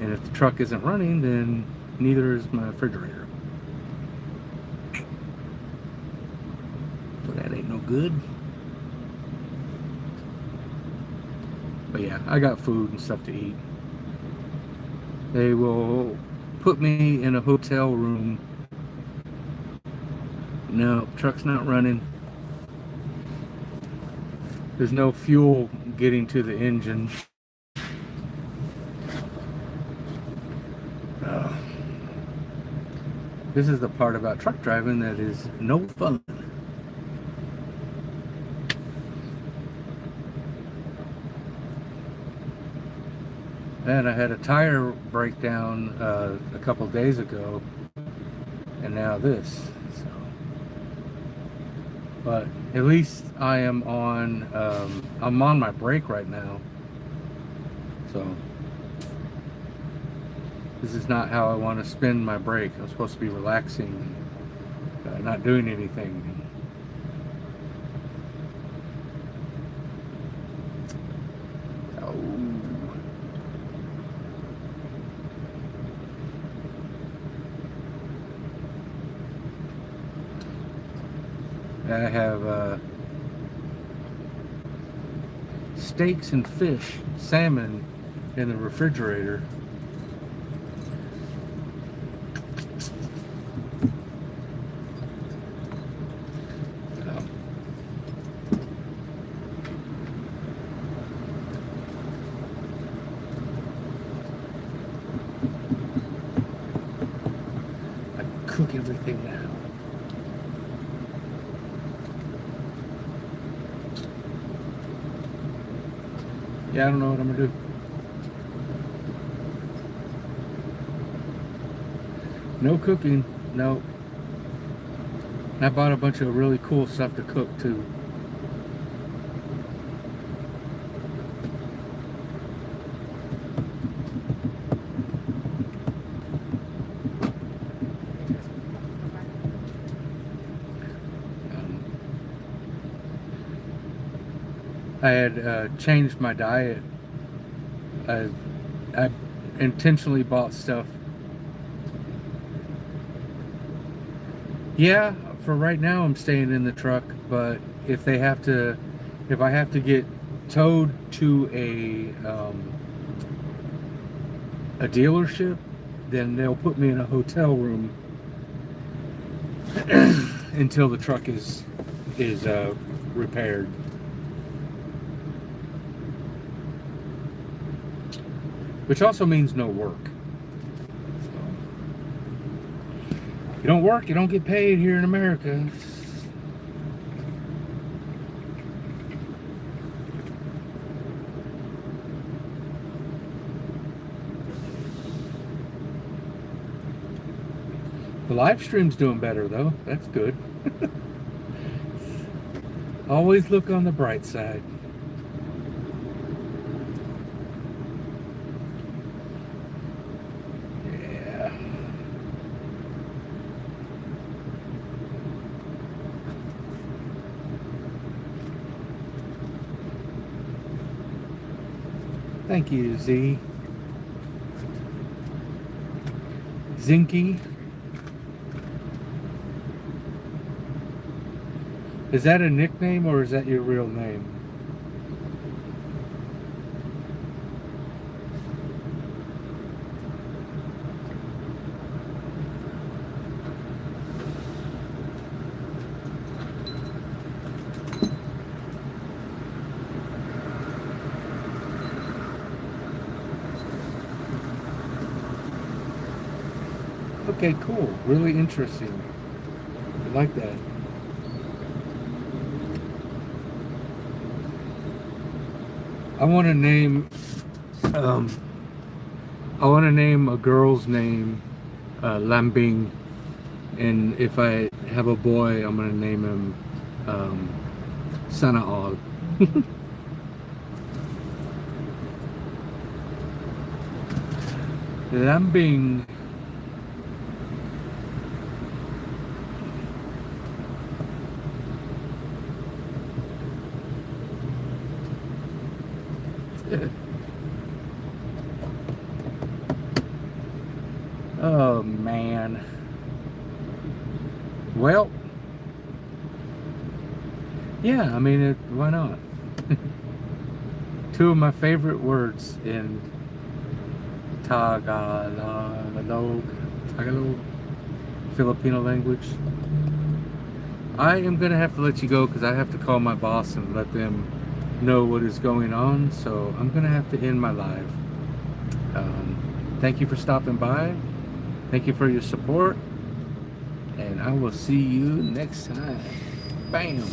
and if the truck isn't running, then neither is my refrigerator. So that ain't no good. But yeah, I got food and stuff to eat. They will put me in a hotel room. No, truck's not running. There's no fuel getting to the engine. This is the part about truck driving that is no fun. And I had a tire breakdown a couple days ago, and now this. So, but at least I am on. I'm on my break right now. So this is not how I want to spend my break. I'm supposed to be relaxing, not doing anything. I have steaks and fish, salmon in the refrigerator. I cook everything now. Yeah, I don't know what I'm gonna do. No cooking, no. I bought a bunch of really cool stuff to cook too. I had changed my diet. I intentionally bought stuff. Yeah, for right now I'm staying in the truck, but if I have to get towed to a dealership, then they'll put me in a hotel room until the truck is repaired. which also means no work. So, if you don't work, you don't get paid here in America. The live stream's doing better though. That's good. Always look on the bright side. Yeah. Thank you, Z. Zinky. Is that a nickname or is that your real name? Okay, cool. Really interesting. I like that. I want to name a girl's name Lambing, and if I have a boy, I'm gonna name him Sanaal. Lambing. Oh man. Well, yeah, I mean, why not? Two of my favorite words in Tagalog, Filipino language. I am gonna have to let you go because I have to call my boss and let them know what is going on. So I'm gonna have to end my live. Thank you for stopping by. Thank you for your support, and I will see you next time. Bam.